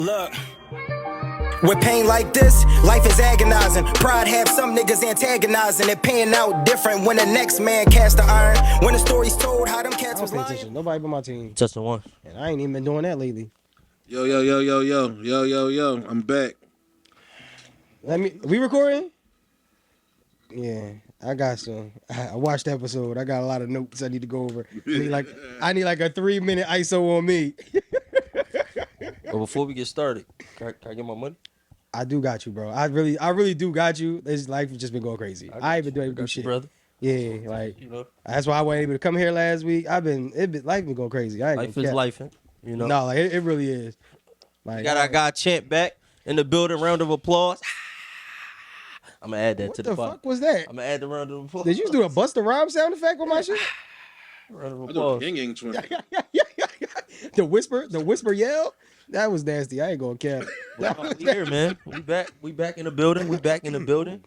Look, with pain like this, life is agonizing. Pride have some niggas antagonizing. It paying out different when the next man cast the iron. When the story's told how them cats was lying. Nobody but my team. Just the one. And I ain't even been doing that lately. Yo, I'm back. We recording? Yeah, I got some. I watched the episode. I got a lot of notes I need to go over. I need like a 3-minute ISO on me. But before we get started, can I get my money? I do got you, bro. I really do got you. This life has just been going crazy. I ain't been doing good shit, brother. Yeah, like that's why I wasn't able to come here last week. Life been going crazy. I ain't life is life, you know. No, like it really is. Like we got our guy Champ back in the building. Round of applause. I'm gonna add that to the What the fuck was that? I'm gonna add the round of applause. Did you do a Busta Rhymes sound effect on my shit? Round of I do applause. a yin twin. The whisper yell. That was nasty. I ain't gonna cap. We here, man. We back in the building.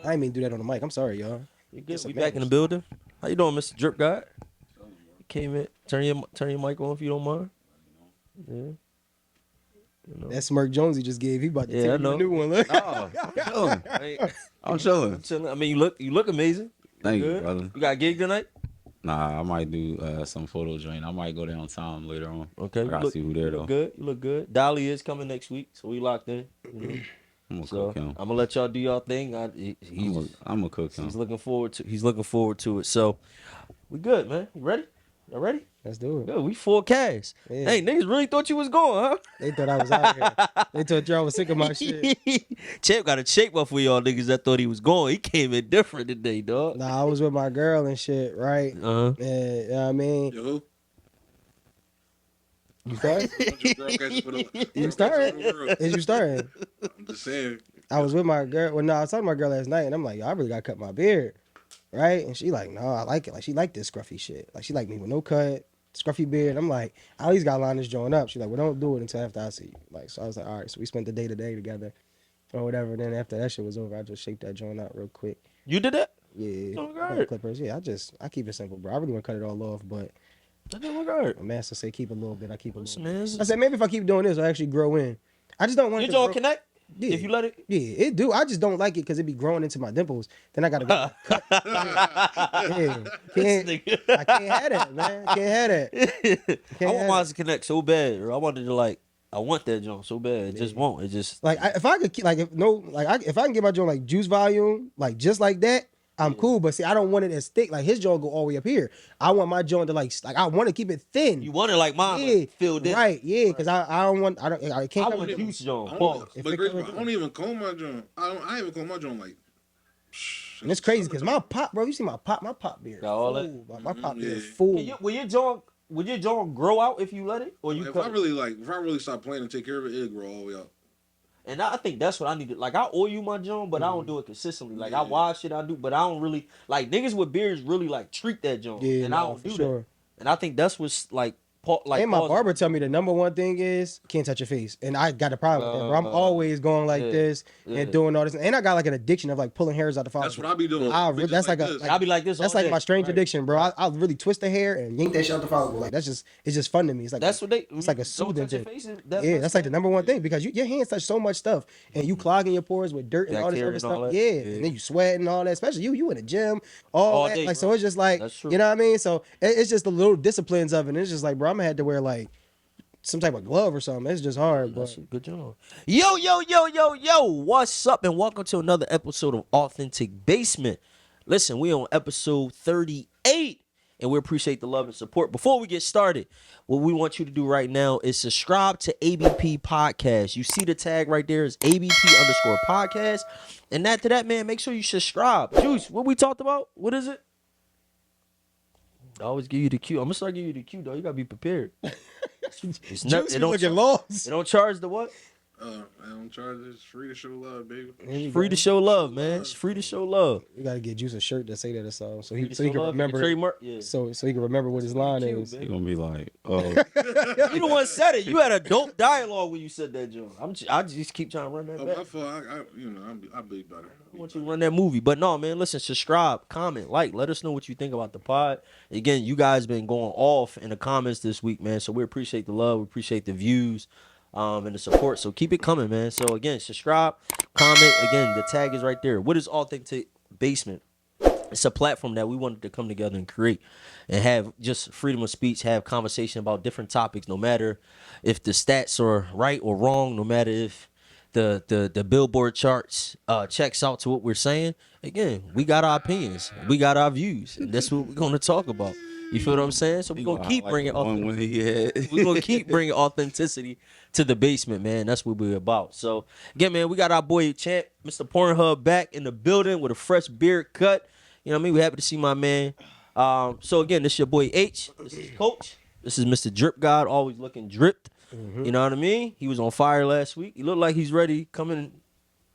I ain't mean to do that on the mic. I'm sorry, y'all. You good? We back in the building. How you doing, Mr. Drip God? Came in. Turn your mic on if you don't mind. Yeah. You know. That smirk Jonesy just gave. He about to take I know. a new one. Look. I'm chilling. I mean, you look amazing. Thank Good. you, brother. You got a gig tonight? Nah, I might do some photo joint. I might go downtown later on. Okay. I gotta see who there though. You look good. Dolly is coming next week, so we locked in. You know? I'm gonna So cook him. I'm gonna let y'all do y'all thing. I'm gonna cook him. He's looking forward to it. So we good, man. You ready? Y'all ready? Let's do it. Good. We full cast. Yeah. Hey, niggas really thought you was going, huh? They thought I was out here. They thought y'all was sick of my shit. Champ got a shape up for y'all niggas that thought he was going. He came in different today, dog. Nah, I was with my girl and shit, right? Uh-huh. And you know what I mean? Yo, who? You started? You started? Is you starting? I'm just saying. I was with my girl. Well, no, I was talking to my girl last night, and I'm like, yo, I really gotta cut my beard, right? And she like, no, I like it. Like she like this scruffy shit. Like she like me with no cut, scruffy beard. I'm like, I at least gotta line this joint up. She's like, well, don't do it until after I see you. Like, so I was like, all right. So we spent the day together, or whatever. Then after that shit was over, I just shaped that joint out real quick. You did that? Yeah, Oh, God. clippers. Yeah, I keep it simple, bro. I really want to cut it all off, but That didn't look good. my master say keep a little bit. I keep a little. Man, I said maybe if I keep doing this, I actually grow in. I just don't want you it to don't grow- connect? Yeah. If you let it? Yeah, it do. I just don't like it because it be growing into my dimples. Then I gotta go cut. Yeah, I can't have that, man. I can't have that. I want mine to connect so bad, or I wanted to I want that joint so bad. It just won't. It just Like if I could, if I can get my joint like juice volume, like just like that, I'm cool. But see, I don't want it as thick. Like his joint go all the way up here. I want my joint to like I want to keep it thin. you want it like mine, Yeah, like, filled in. right? Yeah, because I can't. I cover want a it. juice joint. I Pause. don't even comb my joint. I even comb my joint like. And it's crazy because my pop, bro. You see my pop beard. Got all that? Full, my pop beard is Yeah. full. Would your joint grow out if you let it, or you If cut I it? really stop playing and take care of it, it'll grow all the way out. And I think that's what I need to like. I oil my joint, but I don't do it consistently. Like I wash it, I do, but I don't really like niggas with beards really like treat that joint, Yeah, and I don't for do sure. that. And I think that's what's like, And my barber tell me the number one thing is can't touch your face, and I got a problem with that, bro. I'm always going like this and doing all this, and I got like an addiction of like pulling hairs out the follicle. That's what I be doing. That's like I'll be like this. That's all like day. my strange Right. addiction, bro. I really twist the hair and yank that shit out the follicle. Like it's just fun to me. It's like That's what they. It's like a don't soothing touch your thing. face. Yeah, that's like the number one thing because your hands touch so much stuff, and you clogging your pores with dirt and all this Bacteria other and all stuff. that. Yeah, Yeah. and then you sweat and all that. Especially you in the gym all that. day, Like bro. so, it's just like That's true. you know what I mean. So it's just the little disciplines of it. And it's just like, bro, I'm gonna have to wear like some type of glove or something. It's just hard, That's but a good job. Yo. What's up? And welcome to another episode of Authentic Basement. Listen, we on episode 38, and we appreciate the love and support. Before we get started, what we want you to do right now is subscribe to ABP Podcast. You see the tag right there is ABP_podcast. And after that, man, make sure you subscribe. Juice, what we talked about? What is it? I always give you the cue. I'm gonna start giving you the cue, though. You gotta be prepared. It's not, Juice be looking lost. It don't charge the what? I don't charge it. It's free to show love, baby. It's free to show love, man. It's free to show love. We gotta get Juice a shirt that say that or something, so he To so he show can love, remember. trademark. Yeah. So he can remember what his line cute, is. man. He gonna be like, oh, You the one said it. You had a dope dialogue when you said that, Joe. I just keep trying to run that Oh, back. I feel I'll be better. I want you to run that movie. But no, man, listen, subscribe, comment, like, let us know what you think about the pod. Again, you guys been going off in the comments this week, man. So we appreciate the love. We appreciate the views. and the support. So keep it coming, man. So again, subscribe, comment. Again, the tag is right there. What is Authentic Basement? It's a platform that we wanted to come together and create and have just freedom of speech, have conversation about different topics, no matter if the stats are right or wrong, no matter if the Billboard charts checks out to what we're saying. Again, we got our opinions, we got our views, and that's what we're going to talk about. You feel what I'm saying? So we're going to keep bringing we're going to keep bringing authenticity to the basement, man. That's what we're about. So again, man, we got our boy Champ, Mr. Pornhub, back in the building with a fresh beard cut. You know what I mean? We're happy to see my man. So again, this is your boy H. This is Coach. This is Mr. Drip God, always looking dripped. You know what I mean? He was on fire last week. He looked like he's ready, coming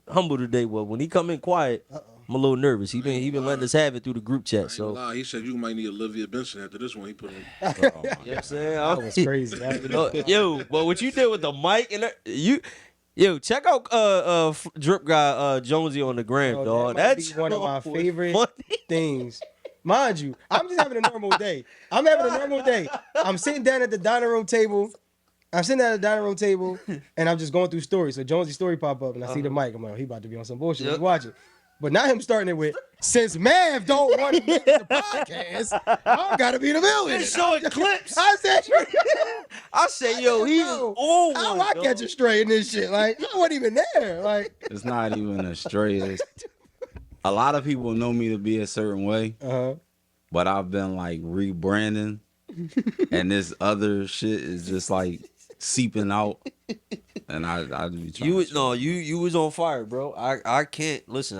humble today. Well, when he come in quiet, I'm a little nervous. He been letting us have it through the group chat. So he said you might need Olivia Benson after this one. He put him. you know what I'm saying? That was crazy. Yo, but what you did with the mic and yo, check out Drip Guy Jonesy on the gram, Yo, dog. that might That's be one of my favorite funny. things. Mind you, I'm just having a normal day. I'm sitting down at the dining room table. And I'm just going through stories. So Jonesy's story pop up, and I see the mic. I'm like, he about to be on some bullshit. Let me watch it. But not him starting it with, since Mav don't want to make the podcast, I gotta be the villain. It's showing clips. I said, yo, he's on how one. I dog. catch a stray in this shit? Like, I wasn't even there. Like, It's not even a stray. A lot of people know me to be a certain way, but I've been like rebranding, and this other shit is just like seeping out, and I be trying. You was on fire, bro. I can't listen.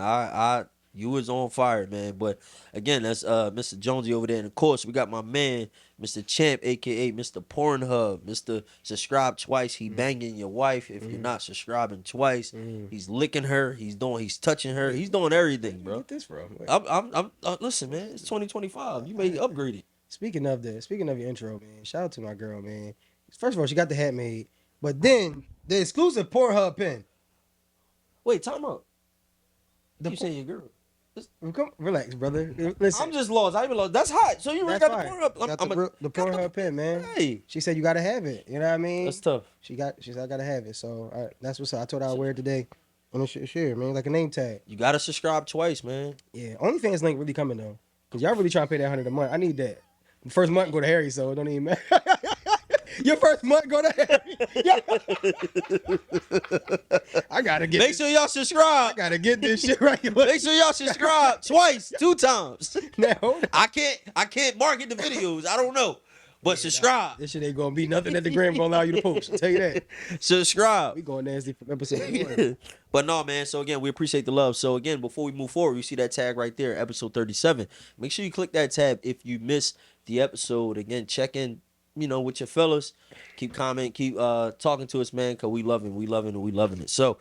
You was on fire, man. But again, that's Mr. Jonesy over there, and of course we got my man, Mr. Champ, aka Mr. Pornhub, Mr. Subscribe Twice. He banging your wife if you're not subscribing twice. He's licking her. He's touching her. He's doing everything, bro. get this from? I'm listen, man. It's 2025. You may upgrade it. Speaking of your intro, man, shout out to my girl, man. First of all, she got the hat made, but then the exclusive Pornhub pen. Wait, time out. You say your girl? Come, relax, brother. Listen, I'm just lost. I even lost. That's hot. So you really that's got fine. the Pornhub. Got the Pornhub pen, man. Hey, She said you gotta have it. You know what I mean? that's tough. She said I gotta have it. So that's what's up. I told her I'd wear it today. On the share, man, like a name tag. You gotta subscribe twice, man. Yeah, OnlyFans link really coming though, cause y'all really trying to pay that $100 a month. I need that. First month go to Harry, so it don't even matter. Your first month go to Harry. I gotta get. Make sure y'all subscribe. I gotta get this shit right. Make sure y'all subscribe twice, 2 times. Now I can't market the videos. I don't know, but subscribe. this shit ain't gonna be nothing that the gram gonna allow you to post. I'll tell you that. Subscribe. We going nasty from episode 1. But no, man. So again, we appreciate the love. So again, before we move forward, you see that tag right there, episode 37. Make sure you click that tab if you missed the episode. Again, check in, with your fellas. Keep commenting, keep talking to us, man, because we loving it. So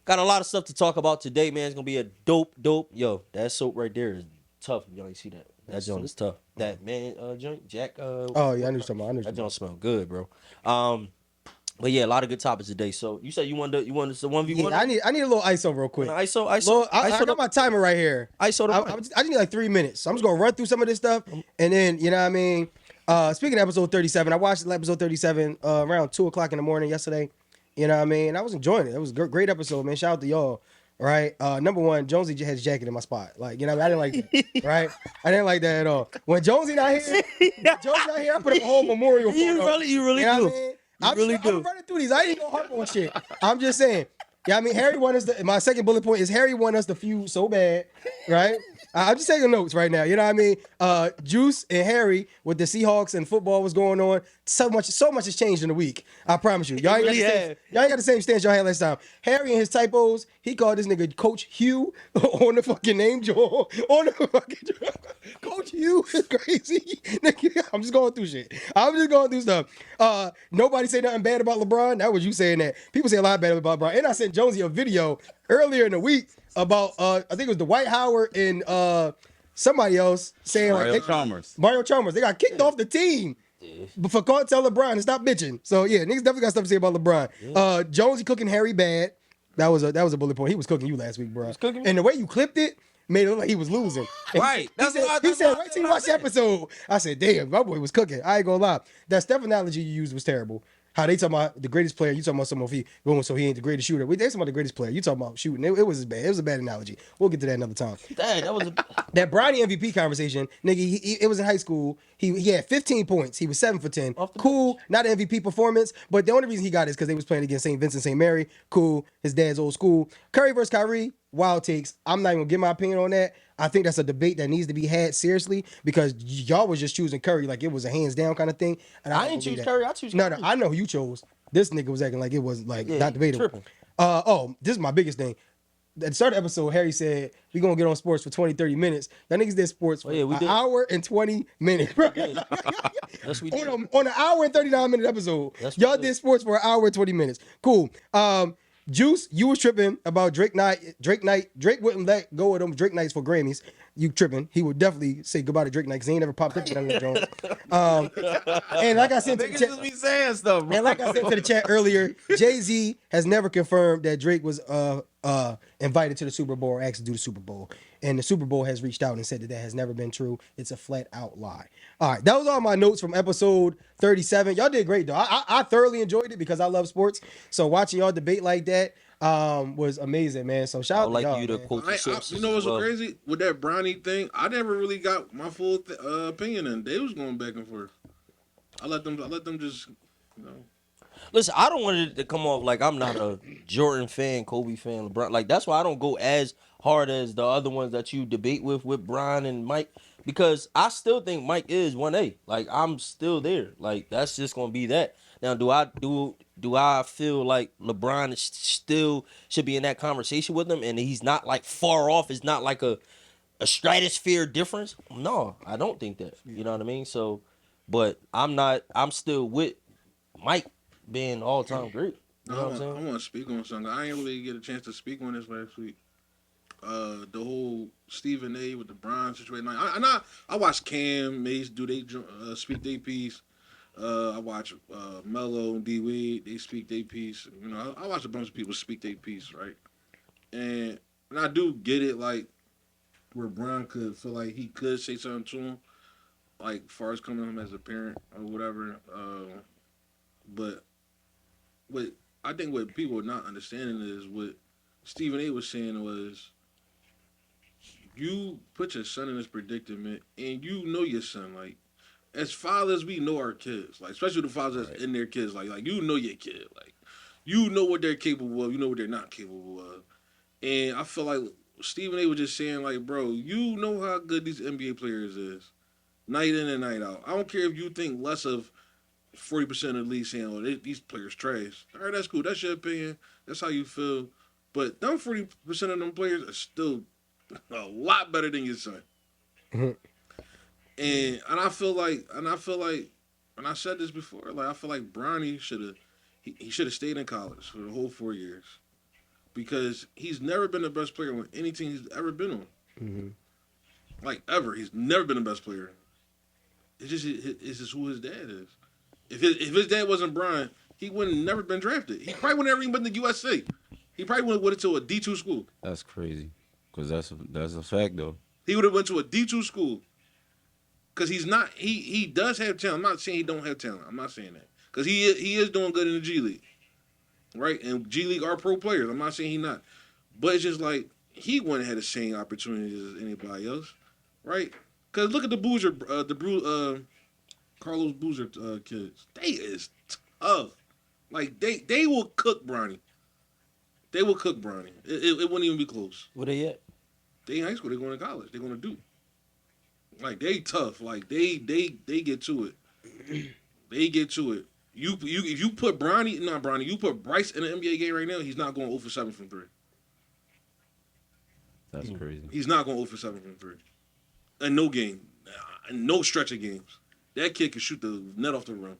got a lot of stuff to talk about today, man. It's gonna be a dope. Yo, that soap right there is tough. Y'all ain't see that. That joint is tough. That man joint, Jack. Oh yeah, I knew what you're talking about. That joint smell good, bro. But yeah, a lot of good topics today. So you said you wanted the 1v1? Yeah, I need a little ISO real quick. ISO. I got my timer right here. I just need like 3 minutes. So I'm just gonna run through some of this stuff, and then you know what I mean. Speaking of episode 37, I watched episode 37 around 2:00 in the morning yesterday. You know what I mean? I was enjoying it. It was a great episode, man. Shout out to y'all. Right. Number one, Jonesy has his jacket in my spot. Like, I didn't like that. Right? I didn't like that at all. When Jonesy not here, I put up a whole memorial. You really do. What I mean? I'm running through these. I ain't gonna harp on shit. I'm just saying. Yeah, I mean, Harry want us to. My second bullet point is Harry want us to feud so bad, right? I'm just taking notes right now. You know what I mean? Juice and Harry with the Seahawks and football was going on. So much has changed in a week. I promise you. Y'all ain't got the same stance y'all had last time. Harry and his typos. He called this nigga Coach Hugh on the fucking name, Joel. On the fucking Coach Hugh is crazy. I'm just going through shit. I'm just going through stuff. Nobody say nothing bad about LeBron. That was you saying that. People say a lot bad about LeBron. And I sent Jonesy a video earlier in the week about I think it was Dwight Howard and somebody else saying Mario Chalmers. They got kicked off the team. But for tell LeBron to stop bitching. So yeah, niggas definitely got stuff to say about LeBron. Jonesy cooking Harry bad. That was a bullet point. He was cooking you last week, bro. And the way you clipped it made it look like he was losing. And right. He said, wait till you watch the episode. I said, damn, my boy was cooking. I ain't gonna lie. That Steph analogy you used was terrible. how they talking about the greatest player, you talking about someone if he going so he ain't the greatest shooter. They talking about the greatest player, you talking about shooting. It was bad. It was a bad analogy. We'll get to that another time. Dang, that was a That Bronny MVP conversation, nigga, it was in high school. He had 15 points. He was 7 for 10. Off the Cool, not an MVP performance, but the only reason he got it is because they was playing against St. Vincent St. Mary. Cool, his dad's old school. Curry versus Kyrie, wild takes. I'm not even gonna give my opinion on that. I think that's a debate that needs to be had seriously because y'all was just choosing Curry like it was a hands down kind of thing. And I don't didn't believe choose that. Curry. I choose No, Curry. I know who you chose. This nigga was acting like it was like Yeah, not debatable. tripping. This is my biggest thing. At the start of the episode, Harry said, we going to get on sports for 20, 30 minutes. Y'all niggas did sports for yeah, we an did. hour and 20 minutes, bro. Yes, we did. on an hour and 39-minute episode. That's what Y'all it did is. sports for an hour and 20 minutes. Cool. Juice, you was tripping about Drake night. Drake wouldn't let go of them Drake nights for Grammys. You tripping. He would definitely say goodbye to Drake night because he ain't never popped up with that joint. And like I said to the Niggas chat, just be saying stuff, bro. and like I said to the chat earlier, Jay-Z has never confirmed that Drake was invited to the Super Bowl or asked to do the Super Bowl. And the Super Bowl has reached out and said that has never been true. It's a flat out lie. All right, that was all my notes from episode 37. Y'all did great, though. I thoroughly enjoyed it because I love sports. So watching y'all debate like that was amazing, man. So shout I out would to like y'all, you to man. quote the sources. You know what's as so well. crazy with that Bronny thing? I never really got my full opinion, and they was going back and forth. I let them just, you know. Listen, I don't want it to come off like I'm not a Jordan fan, Kobe fan, LeBron. Like that's why I don't go as hard as the other ones that you debate with Brian and Mike, because I still think Mike is 1A. Like I'm still there. Like that's just gonna be that. Now, do I feel like LeBron is still should be in that conversation with him, and he's not like far off? It's not like a stratosphere difference. No, I don't think that. You know what I mean? So, but I'm not. I'm still with Mike being all time great. You know what I'm I saying? want to speak on something. I ain't really get a chance to speak on this last week. The whole Stephen A. with the Bron situation. Like, I watch Cam Mace do they speak their piece. I watch Mello and D Wade. They speak their piece. You know, I watch a bunch of people speak their piece, right? And I do get it, like where Bron could feel like he could say something to him, like far as coming to him as a parent or whatever. But what I think what people are not understanding is what Stephen A. was saying was, you put your son in this predicament, and you know your son. Like, as fathers, we know our kids. Like, especially the fathers that's in their kids. Like you know your kid. Like, you know what they're capable of. You know what they're not capable of. And I feel like Stephen A. was just saying, like, bro, you know how good these NBA players is, night in and night out. I don't care if you think less of 40% of the league saying, "Oh, these players trash." All right, that's cool. That's your opinion. That's how you feel. But them 40% of them players are still a lot better than your son. And I feel like, and I said this before, like I feel like Bronny he should have stayed in college for the whole 4 years, because he's never been the best player on any team he's ever been on. Like ever, he's never been the best player. It's just who his dad is. If his dad wasn't Brian, he would have never been drafted. He probably would have never even been to USC. He probably would have went to a D2 school. That's crazy, because that's a fact though. He would have went to a D2 school. Because he's not, he does have talent. I'm not saying he don't have talent. I'm not saying that. Because he is doing good in the G League. Right? And G League are pro players. I'm not saying he not. But it's just like, he wouldn't have the same opportunities as anybody else. Right? Because look at the Boozer, Carlos Boozer kids. They is tough. Like, they will cook Bronny. They will cook Bronny. It wouldn't even be close. Where they at? They in high school. They're going to college. They're going to do. Like, they tough. Like, they get to it. They get to it. If you put you put Bryce in an NBA game right now, he's not going 0 for 7 from 3. That's crazy. He's not going 0 for 7 from 3. In no game. In no stretch of games. That kid can shoot the net off the rim.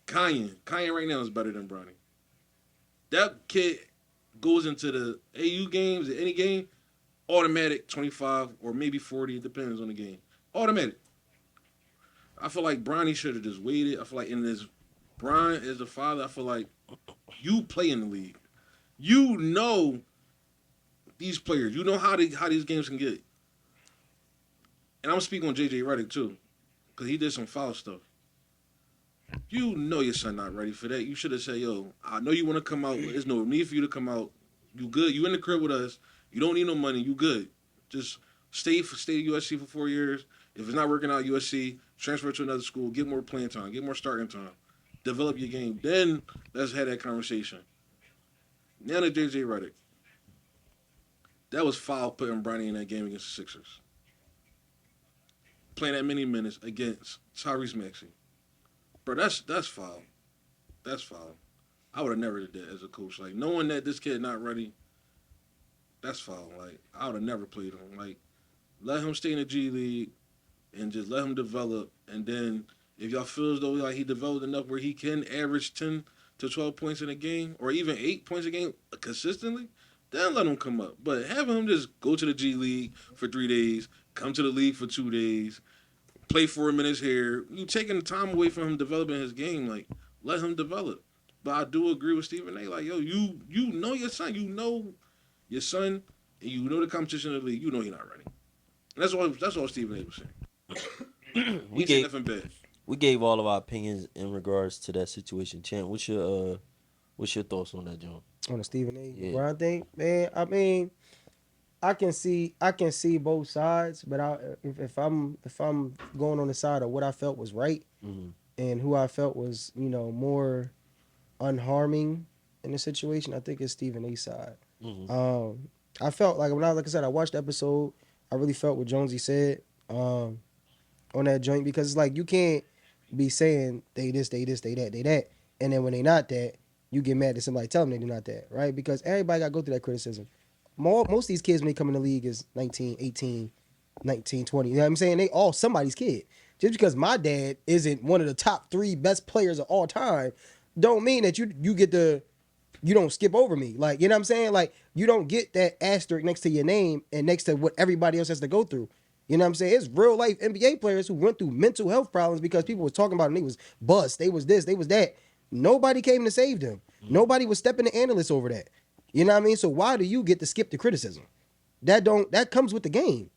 Kanye right now is better than Bronny. That kid goes into the AU games, or any game, automatic 25 or maybe 40. It depends on the game. Automatic. I feel like Bronny should have just waited. I feel like in this, Brian as a father, I feel like you play in the league. You know these players. You know how these games can get. And I'm speaking on JJ Redick too, because he did some foul stuff. You know your son not ready for that. You should have said, "Yo, I know you want to come out. There's no need for you to come out. You good? You in the crib with us. You don't need no money. You good? Just stay at USC for 4 years. If it's not working out, USC transfer to another school. Get more playing time. Get more starting time. Develop your game. Then let's have that conversation." Now to JJ Redick, that was foul putting Bronny in that game against the Sixers. Playing that many minutes against Tyrese Maxey. Bro, that's foul. That's foul. I would have never did that as a coach. Like, knowing that this kid not ready, that's foul. Like, I would have never played him. Like, let him stay in the G League and just let him develop. And then if y'all feel as though like he developed enough where he can average 10 to 12 points in a game or even 8 points a game consistently, then let him come up. But having him just go to the G League for 3 days, come to the league for 2 days, play 4 minutes here, you taking the time away from him developing his game. Like, let him develop. But I do agree with Stephen A. Like, yo, you know your son. You know your son, and you know the competition in the league. You know he's not ready. And that's all Stephen A. was saying. We He said gave nothing bad. we gave all of our opinions in regards to that situation. Champ, what's your thoughts on that, John? On the Stephen A. Yeah. LeBron thing, man. I mean, I can see both sides, but if I'm going on the side of what I felt was right and who I felt was more unharming in the situation, I think it's Stephen A. side. I felt like like I said, I watched the episode. I really felt what Jonesy said on that joint because it's like you can't be saying they this, they this, they that, and then when they not that, you get mad at somebody telling them they're not that, right? Because everybody got to go through that criticism. Most of these kids when they come in the league is 19, 18, 19, 20. You know what I'm saying? They all somebody's kid. Just because my dad isn't one of the top 3 best players of all time, don't mean that you don't skip over me. Like, you know what I'm saying? Like, you don't get that asterisk next to your name and next to what everybody else has to go through. You know what I'm saying? It's real life NBA players who went through mental health problems because people was talking about them. They was bust. They was this. They was that. Nobody came to save them. Nobody was stepping the analysts over that. You know what I mean? So why do you get to skip the criticism? That comes with the game.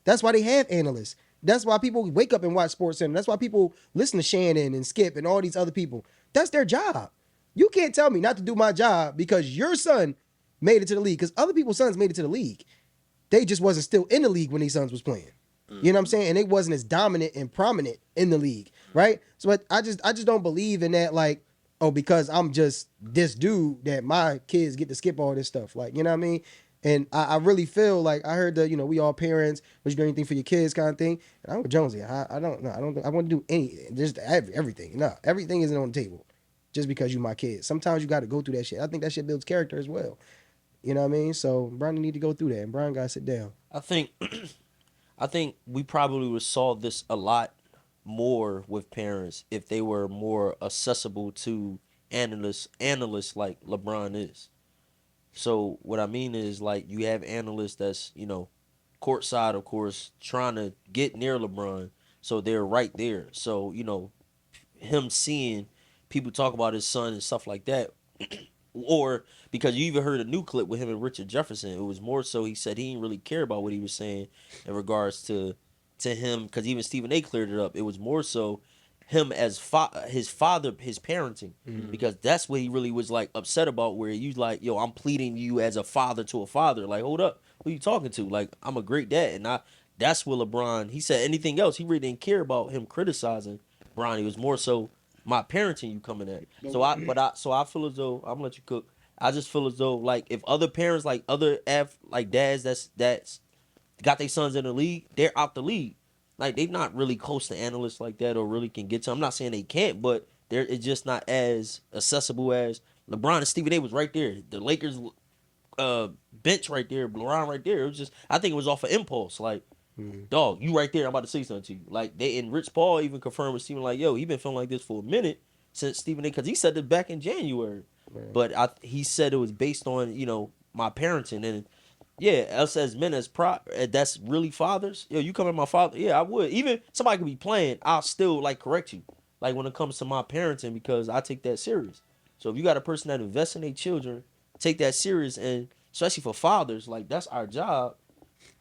That's why they have analysts. That's why people wake up and watch Sports Center. That's why people listen to Shannon and Skip and all these other people. That's their job. You can't tell me not to do my job because your son made it to the league. Because other people's sons made it to the league. They just wasn't still in the league when these sons was playing. You know what I'm saying? And they wasn't as dominant and prominent in the league, right? So but I just don't believe in that, like, oh, because I'm just this dude that my kids get to skip all this stuff. Like, you know what I mean? And I really feel like I heard that, we all parents, but you do anything for your kids kind of thing. And I'm with Jonesy. I don't know. I want to do anything. Just everything. No, everything isn't on the table just because you my kid. Sometimes you got to go through that shit. I think that shit builds character as well. You know what I mean? So Brian need to go through that, and Brian got to sit down. I think we probably would saw this a lot more with parents if they were more accessible to analysts like LeBron is. So what I mean is, like, you have analysts that's, courtside, of course, trying to get near LeBron, so they're right there. So, him seeing people talk about his son and stuff like that, or because you even heard a new clip with him and Richard Jefferson, it was more so he said he didn't really care about what he was saying in regards to him, because even Stephen A. cleared it up. It was more so him as his father, his parenting, because that's what he really was like upset about. Where you like, yo, I'm pleading you as a father to a father. Like, hold up, who you talking to? Like, I'm a great dad, and that's what LeBron. He said anything else, he really didn't care about him criticizing Bron. It was more so my parenting you coming at. So I feel as though I'm gonna let you cook. I just feel as though, like, if other parents, like other like dads that's got their sons in the league, they're out the league. Like, they're not really close to analysts like that or really can get to them. I'm not saying they can't, but it's just not as accessible as LeBron and Stephen A. was right there. The Lakers bench right there, LeBron right there. It was just, I think it was off of impulse. Like, dog, you right there, I'm about to say something to you. Like, and Rich Paul even confirmed with Stephen, like, yo, he been feeling like this for a minute since Stephen A. Because he said this back in January. Right. But he said it was based on, my parenting. And yeah, us as men, that's really fathers. Yo, you come at my father. Yeah, I would. Even somebody could be playing, I'll still, like, correct you. Like, when it comes to my parenting, because I take that serious. So if you got a person that invests in their children, take that serious. And especially for fathers, like, that's our job.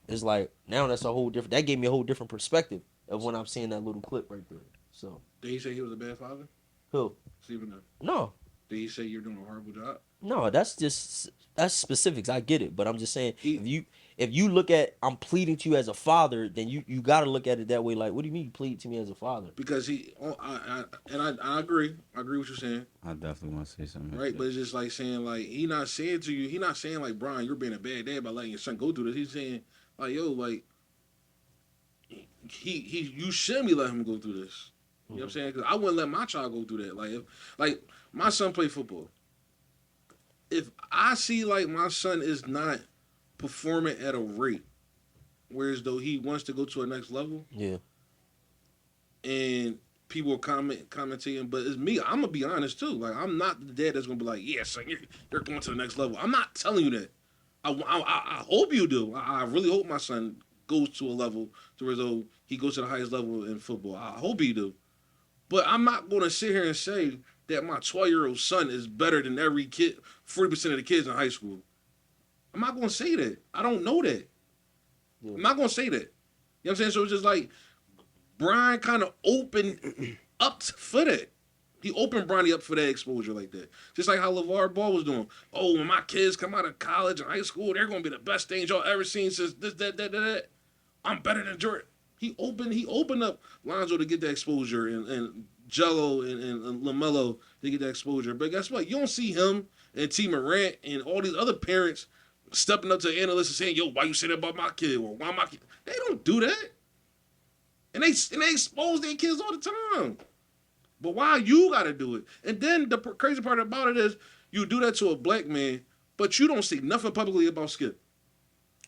It's like, now that's a whole different, that gave me a whole different perspective of when I'm seeing that little clip right there. So Did he say he was a bad father? Who? Stephen A. No. Did he say you're doing a horrible job? No, that's specifics. I get it, but I'm just saying He if you look at I'm pleading to you as a father, then you got to look at it that way. Like, what do you mean you plead to me as a father? because I agree. I agree with you saying. I definitely want to say something. Right, but it's just like saying like he not saying to you, he not saying like Brian, you're being a bad dad by letting your son go through this. He's saying like yo, like he you shouldn't be letting him go through this. You know what I'm saying? Because I wouldn't let my child go through that. Like my son play football. If I see like my son is not performing at a rate, whereas though he wants to go to a next level, Yeah. and people are commenting, but it's me. I'm gonna be honest too. Like I'm not the dad that's gonna be like, yeah, son, you're going to the next level. I'm not telling you that. I hope you do. I really hope my son goes to a level to where though he goes to the highest level in football. I hope he do. But I'm not gonna sit here and say that my 12-year-old son is better than every kid, 40% of the kids in high school. I'm not gonna say that. I don't know that. Yeah. I'm not gonna say that. You know what I'm saying? So it's just like Brian kind of opened up for that. He opened Bronny up for that exposure like that. Just like how LeVar Ball was doing. Oh, when my kids come out of college and high school, they're going to be the best things y'all ever seen since this, that. I'm better than Jordan. He opened up Lonzo to get that exposure and Jello and LaMelo to get that exposure. But guess what? You don't see him and T. Morant and all these other parents stepping up to analysts and saying, yo, why you say that about my kid? Or why my kid? They don't do that. And they expose their kids all the time. But why you got to do it? And then the crazy part about it is you do that to a black man, but you don't say nothing publicly about Skip.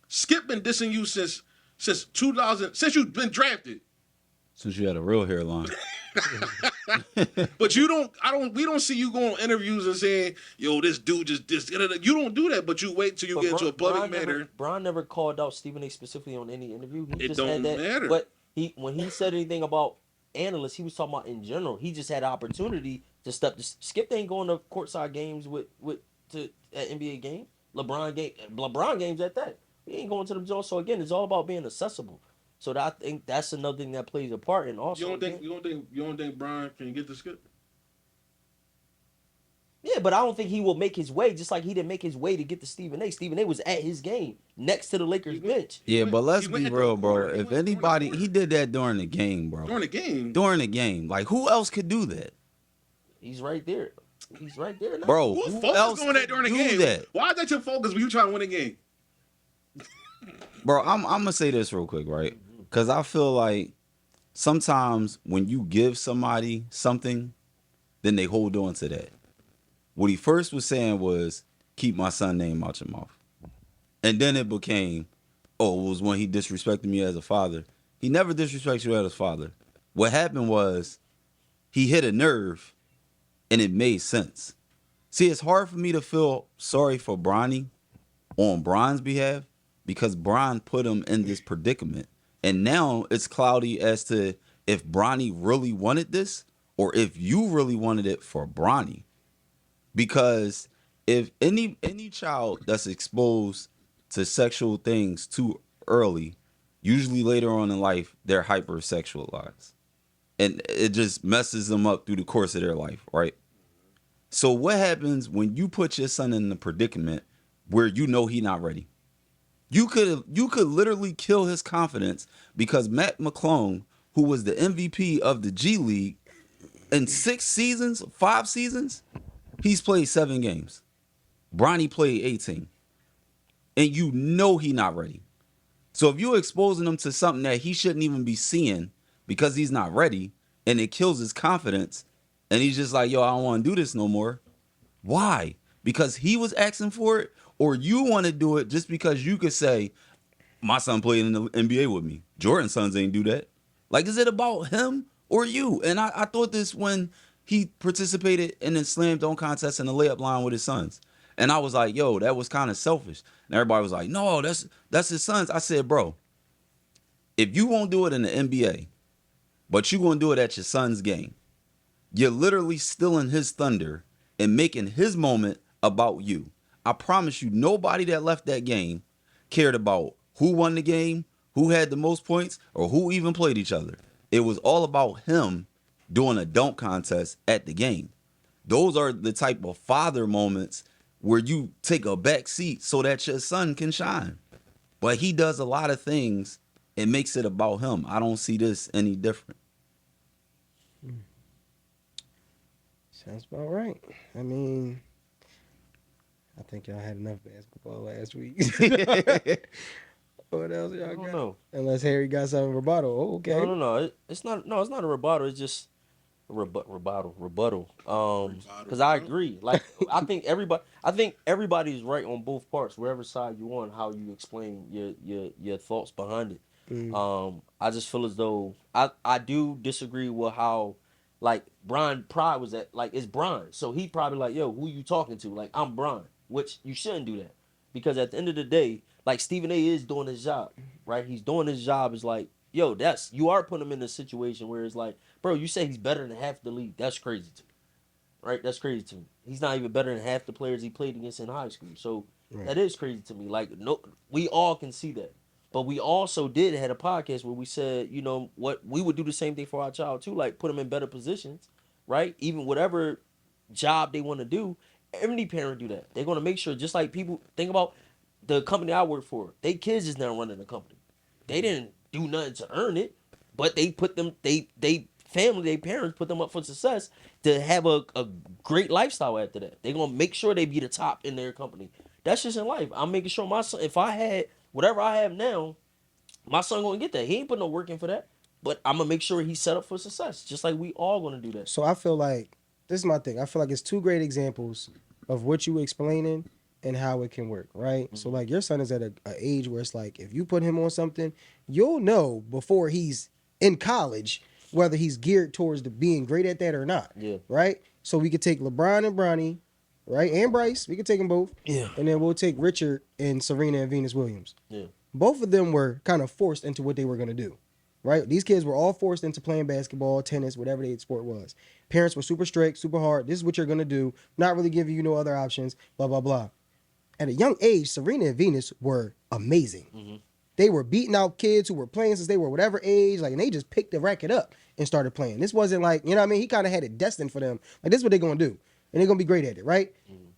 Skip been dissing you since 2000, since you've been drafted. Since you had a real hairline. But we don't see you going on interviews and saying, yo, this dude just this. You don't do that, but you wait till you get into a public matter. Brian never called out Stephen A. specifically on any interview. It don't matter. But when he said anything about analysts, he was talking about in general. He just had an opportunity to step. Skip ain't going to courtside games to NBA games. LeBron games at that. He ain't going to them jaws. So again, it's all about being accessible. So I think that's another thing that plays a part. And also, you don't think Brian can get the Skip? Yeah, but I don't think he will make his way, just like he didn't make his way to get to Stephen A. Stephen A. was at his game next to the Lakers bench. Yeah, but let's be real, bro. If anybody, he did that during the game, bro. During the game. Like, who else could do that? He's right there. He's right there now. Bro, who else doing that during the game? That? Why is that your focus when you trying to win a game? Bro, I'm going to say this real quick, right? Because I feel like sometimes when you give somebody something, then they hold on to that. What he first was saying was, keep my son's name out your mouth. And then it became, it was when he disrespected me as a father. He never disrespected you as a father. What happened was he hit a nerve and it made sense. See, it's hard for me to feel sorry for Bronny on Bron's behalf because Bron put him in this predicament. And now it's cloudy as to if Bronny really wanted this or if you really wanted it for Bronny. Because if any child that's exposed to sexual things too early, usually later on in life, they're hypersexualized. And it just messes them up through the course of their life, right? So what happens when you put your son in the predicament where you know he's not ready? You could literally kill his confidence because Matt McClung, who was the MVP of the G League, in 5 seasons, he's played 7 games. Bronny played 18. And you know he not ready. So if you're exposing him to something that he shouldn't even be seeing because he's not ready, and it kills his confidence, and he's just like, yo, I don't want to do this no more. Why? Because he was asking for it, or you want to do it just because you could say, my son played in the NBA with me. Jordan's sons ain't do that. Like, is it about him or you? And I thought this when he participated in the slam dunk contest in the layup line with his sons. And I was like, yo, that was kind of selfish. And everybody was like, no, that's his sons. I said, bro, if you won't do it in the NBA, but you going to do it at your son's game, you're literally stealing his thunder and making his moment about you. I promise you, nobody that left that game cared about who won the game, who had the most points, or who even played each other. It was all about him doing a dunk contest at the game. Those are the type of father moments where you take a back seat so that your son can shine. But he does a lot of things and makes it about him. I don't see this any different. Sounds about right. I mean, I think y'all had enough basketball last week. What else y'all I don't got? know. Unless Harry got something rebuttal. Oh, okay. No. It's not. No, it's not a rebuttal. It's just a rebuttal. Because I agree. Like I think everybody's right on both parts, wherever side you on, how you explain your thoughts behind it. I just feel as though I do disagree with how like Brian Pride was at, like it's Brian. So he probably like, yo, who you talking to? Like I'm Brian, which you shouldn't do that. Because at the end of the day, like Stephen A is doing his job, right? He's doing his job. Is like, yo, you are putting him in a situation where it's like, bro, you say he's better than half the league. That's crazy to me, right? That's crazy to me. He's not even better than half the players he played against in high school. So that is crazy to me. Like, no, we all can see that. But we also had a podcast where we said, you know what, we would do the same thing for our child too, like put them in better positions, right? Even whatever job they want to do, every parent do that. They're gonna make sure, just like people think about the company I work for, they kids is now running the company. They didn't do nothing to earn it, but they put them, they family, they parents put them up for success to have a great lifestyle after that. They're gonna make sure they be the top in their company. That's just in life. I'm making sure my son, if I had whatever I have now, my son gonna get that. He ain't put no work in for that. But I'm gonna make sure he's set up for success. Just like we all gonna do that. So I feel like this is my thing. I feel like it's two great examples of what you explaining and how it can work, right? So like your son is at a age where it's like if you put him on something, you'll know before he's in college whether he's geared towards the being great at that or not. Yeah. Right? So we could take LeBron and Bronny, right? And Bryce. We could take them both. Yeah. And then we'll take Richard and Serena and Venus Williams. Yeah. Both of them were kind of forced into what they were going to do. Right? These kids were all forced into playing basketball, tennis, whatever the sport was. Parents were super strict, super hard. This is what you're going to do. Not really giving you no other options, blah, blah, blah. At a young age, Serena and Venus were amazing. Mm-hmm. They were beating out kids who were playing since they were whatever age, like, and they just picked the racket up and started playing. This wasn't like, you know what I mean? He kind of had it destined for them. Like, this is what they're going to do. And they're going to be great at it, right? Mm-hmm.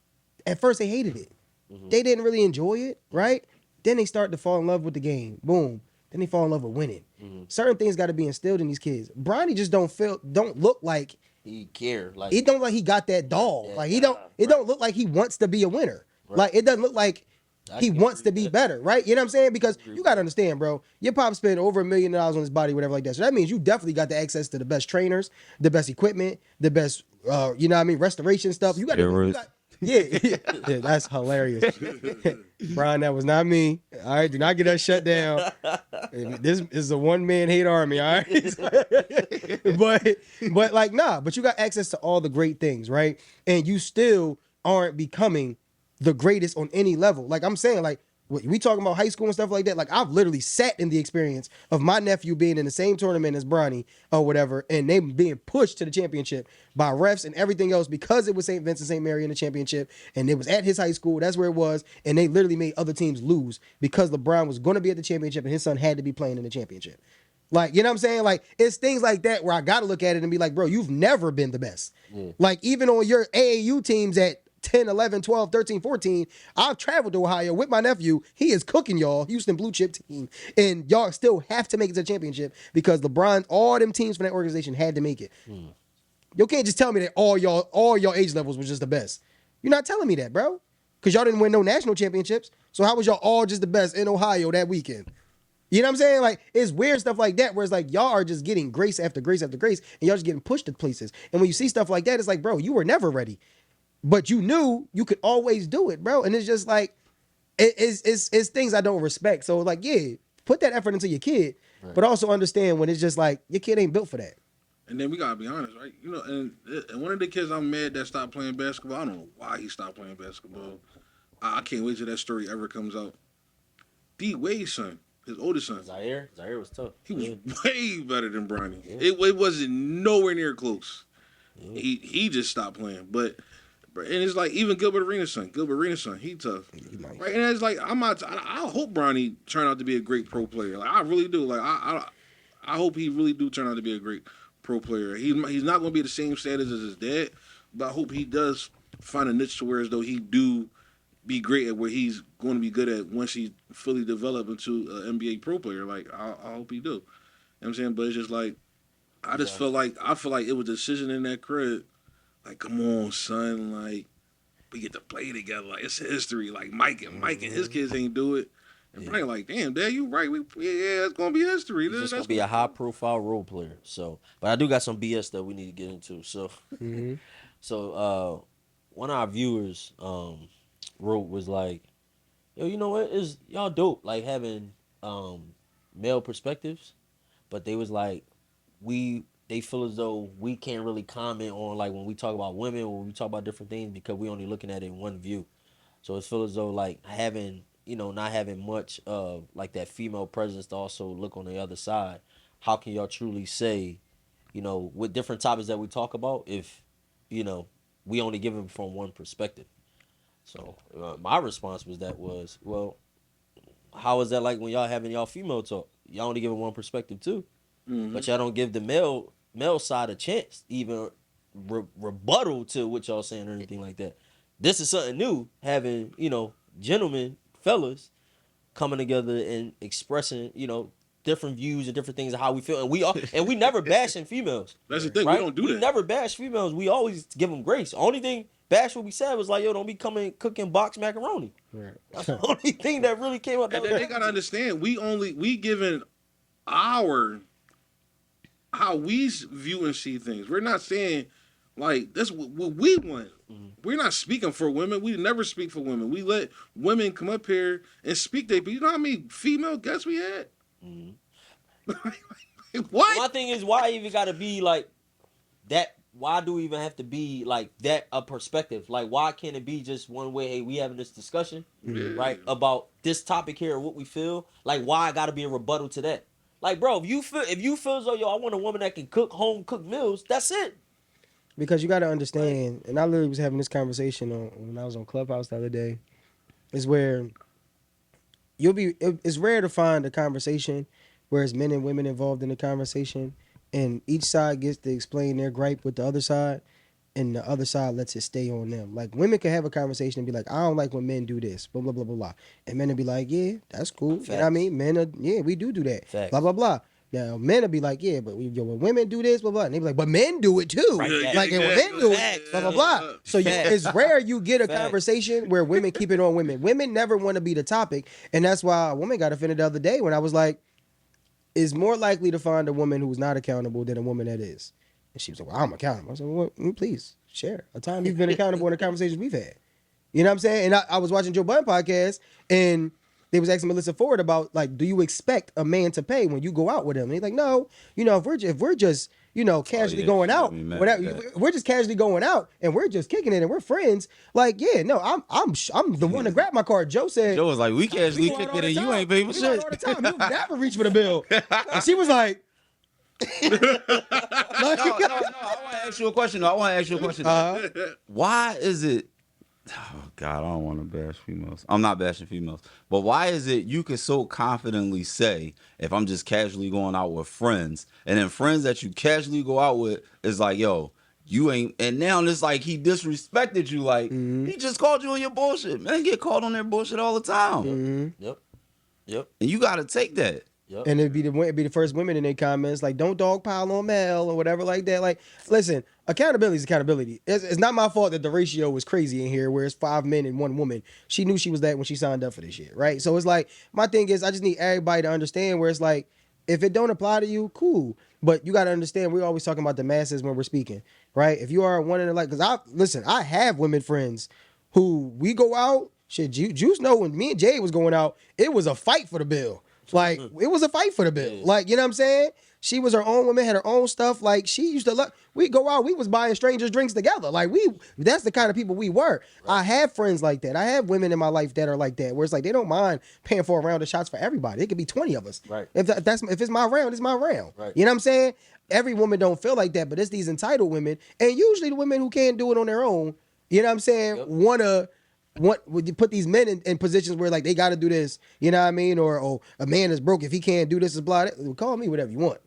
At first, they hated it. Mm-hmm. They didn't really enjoy it, right? Then they start to fall in love with the game. Boom. Then they fall in love with winning. Mm-hmm. Certain things got to be instilled in these kids. Bronny just don't look like he care. Like he don't like he got that dog. Like he don't. It don't look like he wants to be a winner. Right. Like it doesn't look like he wants to be better. Right? You know what I'm saying? Because you got to understand, bro. Your pop spent over $1 million on his body, whatever like that. So that means you definitely got the access to the best trainers, the best equipment, the best, you know what I mean, restoration stuff. You got. Yeah, that's hilarious. Brian, that was not me. All right, do not get us shut down. This is a one-man hate army, all right? but like, nah, but you got access to all the great things, right? And you still aren't becoming the greatest on any level. Like I'm saying, like, we talking about high school and stuff like that. Like I've literally sat in the experience of my nephew being in the same tournament as Bronny or whatever, and they being pushed to the championship by refs and everything else because it was St. Vincent St. Mary in the championship, and it was at his high school. That's where it was, and they literally made other teams lose because LeBron was going to be at the championship and his son had to be playing in the championship. Like, you know what I'm saying? Like, it's things like that where I got to look at it and be like, bro, you've never been the best. Yeah. Like, even on your AAU teams at 10, 11, 12, 13, 14, I've traveled to Ohio with my nephew. He is cooking y'all, Houston Blue Chip team. And y'all still have to make it to the championship because LeBron, all them teams from that organization had to make it. You can't just tell me that all y'all age levels was just the best. You're not telling me that, bro. Because y'all didn't win no national championships. So how was y'all all just the best in Ohio that weekend? You know what I'm saying? Like, it's weird stuff like that where it's like y'all are just getting grace after grace after grace and y'all just getting pushed to places. And when you see stuff like that, it's like, bro, you were never ready. But you knew you could always do it, bro. And it's just like, it's things I don't respect. So like, yeah, put that effort into your kid, right. But also understand when it's just like, your kid ain't built for that. And then we gotta be honest, right? You know, and one of the kids I'm mad that stopped playing basketball, I don't know why he stopped playing basketball. I can't wait till that story ever comes out. D Wade's son, his oldest son. Zaire was tough. He was way better than Bronny. Yeah. It wasn't nowhere near close. Yeah. He just stopped playing. And it's like even Gilbert Arenas' son, he tough, nice. Right? And it's like I hope Bronny turn out to be a great pro player. Like I really do. Like I hope he really do turn out to be a great pro player. He's not going to be the same status as his dad, but I hope he does find a niche to where as though he do be great at where he's going to be good at once he's fully developed into an NBA pro player. Like I hope he do. You know what I'm saying? But it's just like I feel like it was a decision in that crib. Like, come on, son, like we get to play together. Like it's history. Like Mike and his kids ain't do it. And Brian like, damn, Dad, you right. It's gonna be history. He's just gonna be a high profile role player. So, but I do got some BS that we need to get into. So, so one of our viewers wrote was like, yo, you know what? Is y'all dope like having male perspectives, but they was like, they feel as though we can't really comment on like when we talk about women or when we talk about different things because we only looking at it in one view. So it feels as though like not having much of like that female presence to also look on the other side. How can y'all truly say, with different topics that we talk about, if, we only give them from one perspective? So my response was, well, how is that like when y'all having y'all female talk? Y'all only give them one perspective too, but y'all don't give the male side a chance, even rebuttal to what y'all saying or anything like that. This is something new, having gentlemen, fellas, coming together and expressing different views and different things of how we feel, and we never bashing females. That's the thing, right? We don't do that. We never bash females. We always give them grace. Only thing bashful we said was like, yo, don't be coming cooking box macaroni. Right. That's the only thing that really came up. And then they gotta understand, we giving our how we view and see things. We're not saying like that's what we want. We're not speaking for women. We never speak for women. We let women come up here and speak. But you know how many female guests we had? What? My thing is, why even got to be like that? Why do we even have to be like that? A perspective? Like, why can't it be just one way? Hey, we having this discussion, right, about this topic here, what we feel. Like, why I got to be a rebuttal to that? Like, bro, if you feel as though yo, I want a woman that can home cook meals. That's it. Because you got to understand, and I literally was having this conversation when I was on Clubhouse the other day, is where it's rare to find a conversation where it's men and women involved in the conversation, and each side gets to explain their gripe with the other side, and the other side lets it stay on them. Like, women can have a conversation and be like, I don't like when men do this, blah, blah, blah, blah, blah. And men will be like, yeah, that's cool. Facts. You know what I mean? We do that. Facts. Blah, blah, blah. Now, men will be like, yeah, but when women do this, blah, blah. And they be like, but men do it too. Right. Like, and when men do it, blah, blah, blah. So it's rare you get a conversation where women keep it on women. Women never want to be the topic. And that's why a woman got offended the other day when I was like, is more likely to find a woman who's not accountable than a woman that is. And she was like, well, I'm accountable. I said, well, please share a time you've been accountable in the conversations we've had. You know what I'm saying? And I was watching Joe Budden podcast, and they was asking Melissa Ford about, like, do you expect a man to pay when you go out with him? And he's like, no, if we're just casually going out, whatever, we're just casually going out and we're just kicking it and we're friends. Like, yeah, no, I'm the one to grab my card. Joe was like, we casually kick it and you ain't paying for shit. All the time. You never reach for the bill. And she was like, no, I want to ask you a question. Why is it? Oh God, I don't want to bash females. I'm not bashing females, but why is it you can so confidently say if I'm just casually going out with friends, and then friends that you casually go out with is like, yo, you ain't, and now it's like he disrespected you, like he just called you on your bullshit. Man, get called on their bullshit all the time. Yep. And you got to take that. Yep. And it'd be the first women in their comments, like, don't dogpile on Mel or whatever like that. Like, listen, accountability is accountability. It's not my fault that the ratio was crazy in here where it's 5 men and 1 woman. She knew she was that when she signed up for this shit, right? So it's like, my thing is, I just need everybody to understand where it's like, if it don't apply to you, cool. But you got to understand, we're always talking about the masses when we're speaking, right? If you are one in the, like, because I have women friends who we go out, shit, Juice know when me and Jay was going out, it was a fight for the bill. Like, it was a fight for the bill. Yeah. Like, you know what I'm saying? She was her own woman, had her own stuff. Like, she used to we go out, we was buying strangers drinks together. Like, that's the kind of people we were. Right. I have friends like that. I have women in my life that are like that, where it's like, they don't mind paying for a round of shots for everybody. It could be 20 of us. Right. If it's my round, it's my round. Right. You know what I'm saying? Every woman don't feel like that, but it's these entitled women. And usually the women who can't do it on their own, you know what I'm saying, would you put these men in positions where, like, they got to do this, you know what I mean? Or a man is broke if he can't do this, is blah. Call me whatever you want.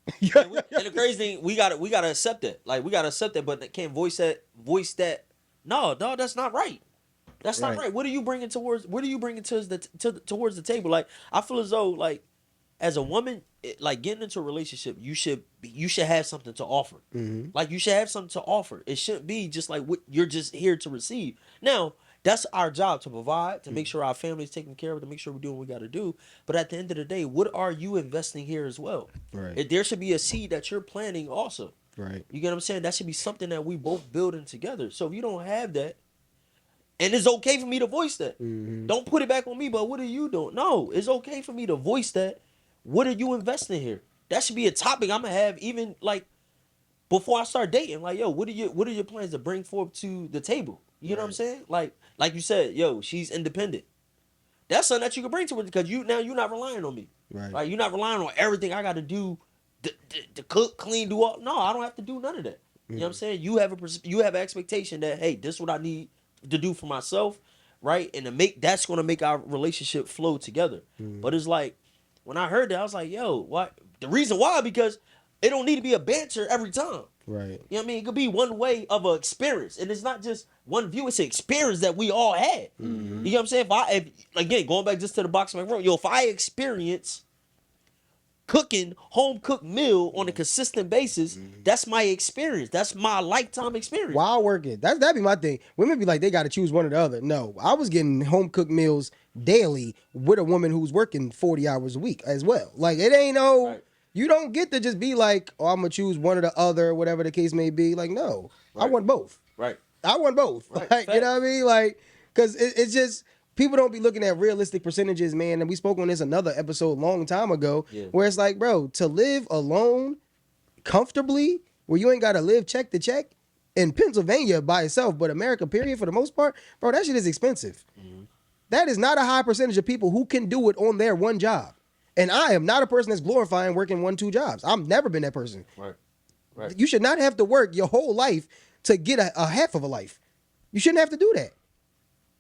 And the crazy thing, we gotta accept that. Like we gotta accept that, but they can't voice that. No, that's not right. That's not Right. right. What are you bringing towards? What are you bringing towards the table? Like I feel as though like as a woman, like getting into a relationship, you should have something to offer. Mm-hmm. Like you should have something to offer. It shouldn't be just like what you're just here to receive. Now that's our job to provide, to make sure our family's taken care of, to make sure we're doing what we got to do. But at the end of the day, what are you investing here as well? Right. There should be a seed that you're planting also. Right. You get what I'm saying? That should be something that we both building together. So if you don't have that, and it's okay for me to voice that. Mm-hmm. Don't put it back on me, but what are you doing? No, it's okay for me to voice that. What are you investing here? That should be a topic I'm gonna have even like before I start dating. Like, yo, what are your plans to bring forth to the table? You know what I'm saying? Like you said, yo, she's independent. That's something that you can bring to her because you're not relying on me. Right. Like you're not relying on everything I got to do to cook, clean, do all. No, I don't have to do none of that. You know what I'm saying? You have an expectation that hey, this is what I need to do for myself, right? And that's gonna make our relationship flow together. But it's like when I heard that, I was like, yo, what? The reason why because it don't need to be a banter every time. Right. You know what I mean? It could be one way of an experience, and it's not just one view. It's an experience that we all had. You know what I'm saying? If again going back just to the boxing room, yo, if I experience cooking home cooked meal on a consistent basis, that's my experience. That's my lifetime experience. While working, that'd be my thing. Women be like, they got to choose one or the other. No, I was getting home cooked meals daily with a woman who's working 40 hours a week as well. Like it ain't no. Right. You don't get to just be like, oh, I'm gonna choose one or the other, whatever the case may be. Like, no, I want both. Right. I want both. Right. Like, you Facts. know what I mean? Like, because it's just people don't be looking at realistic percentages, man. And we spoke on this another episode a long time ago, where it's like, bro, to live alone comfortably, where you ain't got to live check to check in Pennsylvania by itself, but America, period, for the most part, bro, that shit is expensive. That is not a high percentage of people who can do it on their one job. And I am not a person that's glorifying working 1-2 jobs. I've never been that person. Right. Right. You should not have to work your whole life to get a half of a life. You shouldn't have to do that.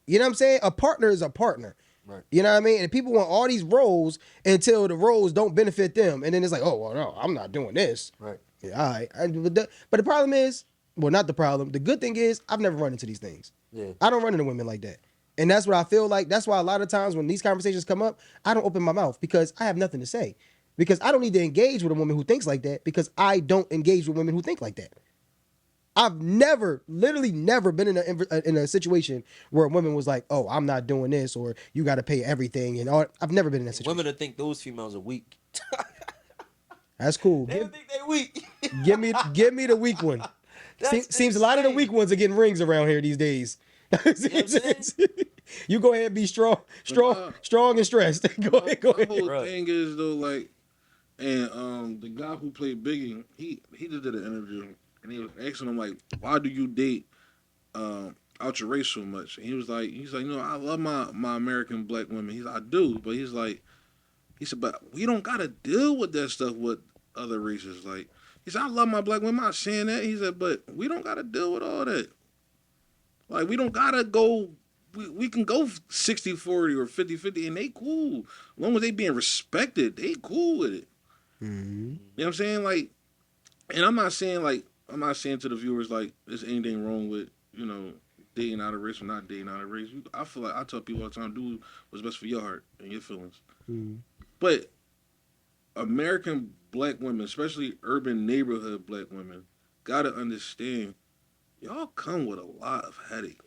You know what I'm saying? A partner is a partner. Right. You know what I mean? And people want all these roles until the roles don't benefit them. And then it's like, oh, well, no, I'm not doing this. Right. Yeah, all right. But the problem is, well, not the problem. The good thing is I've never run into these things. Yeah. I don't run into women like that. And that's what I feel like. That's why a lot of times when these conversations come up, I don't open my mouth because I have nothing to say. Because I don't need to engage with a woman who thinks like that because I don't engage with women who think like that. I've literally never been in a situation where a woman was like, oh, I'm not doing this or you got to pay everything. And all. I've never been in that situation. Women that think those females are weak. That's cool. They don't think they weak. Give me the weak one. Seems a lot of the weak ones are getting rings around here these days. You go ahead and be strong and stressed. go ahead. My whole thing is though, like, and the guy who played Biggie, he just did an interview and he was asking him like, why do you date out your race so much? And he's like, I love my American black women. He's like, I do, but he said, but we don't gotta deal with that stuff with other races. Like, he said, I love my black women. I'm not saying that. He said, but we don't gotta deal with all that. Like, we don't gotta go. We can go 60-40 or 50-50, and they cool. As long as they being respected, they cool with it. Mm-hmm. You know what I'm saying? Like, and I'm not saying to the viewers like there's anything wrong with, you know, dating out of race or not dating out of race. I feel like I tell people all the time, do what's best for your heart and your feelings. Mm-hmm. But American black women, especially urban neighborhood black women, gotta understand y'all come with a lot of headache.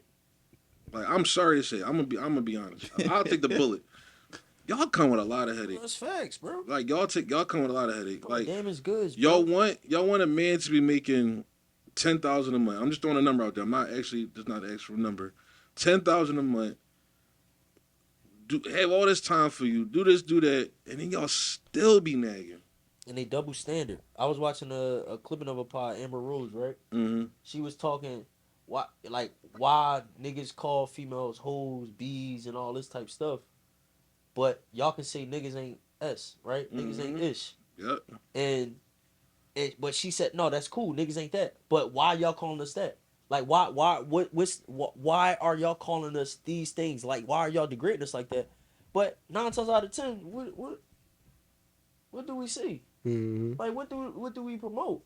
Like, I'm sorry to say, I'm gonna be honest. I'll take the bullet. Y'all come with a lot of headache. That's facts, bro. Like y'all come with a lot of headache. Bro, like damn is good. Bro. y'all want a man to be making $10,000 a month. I'm just throwing a number out there. I'm not actually just not an actual number. $10,000 a month. Have all this time for you. Do this, do that, and then y'all still be nagging. And they double standard. I was watching a clipping of a pod, Amber Rose, right? Mm-hmm. She was talking why niggas call females hoes, bees, and all this type stuff. But y'all can say niggas ain't S, right? Mm-hmm. Niggas ain't ish. Yep. But she said, no, that's cool. Niggas ain't that. But why y'all calling us that? Like, why are y'all calling us these things? Like, why are y'all degrading us like that? But 9 times out of 10, what do we see? Like, what do we promote?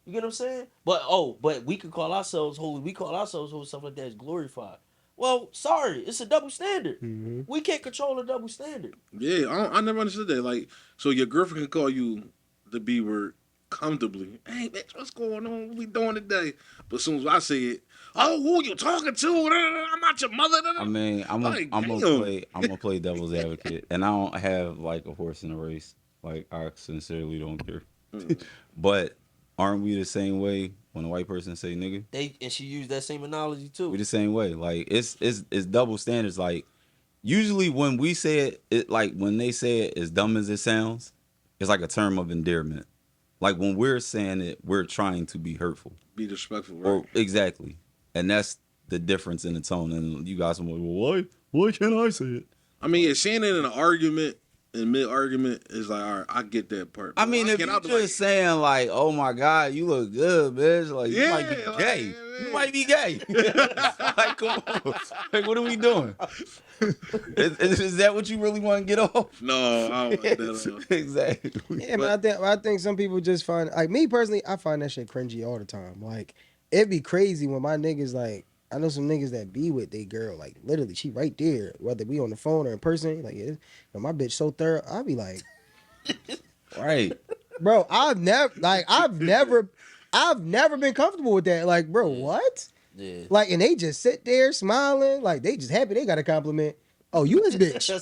You get what I'm saying? But we could call ourselves holy. We call ourselves holy. Stuff like that is glorified. Well, sorry, it's a double standard. We can't control a double standard. Yeah, I never understood that. Like, so your girlfriend can call you the B word comfortably. Hey, bitch, what's going on? What we doing today? But as soon as I say it, oh, who you talking to? I'm not your mother. I mean, I'm Like, gonna play devil's advocate, and I don't have like a horse in the race. Like, I sincerely don't care. But aren't we the same way when a white person say nigga? And she used that same analogy too. We the same way. Like, it's double standards. Like, usually when we say it like when they say it as dumb as it sounds, it's like a term of endearment. Like, when we're saying it, we're trying to be hurtful. Be disrespectful, right? Or exactly. And that's the difference in the tone. And you guys are like, well, why can't I say it? I mean, yeah, saying it in an argument, in mid-argument, is like, all right, I get that part. I mean, if you're just saying, like, oh, my God, you look good, bitch. Like, you might be gay. You might be gay. Like, come on. Like, what are we doing? Is that what you really want to get off? No, I don't like that. Exactly. Yeah, but I think some people just find, like, me personally, I find that shit cringy all the time. Like, it'd be crazy when my niggas, like, I know some niggas that be with they girl, like, literally, she right there, whether we on the phone or in person. Like, my bitch so thorough, I'll be like, Right. bro, I've never been comfortable with that. Like, bro, what? Yeah. Like, and they just sit there smiling, like, they just happy they got a compliment. Oh, you his bitch. You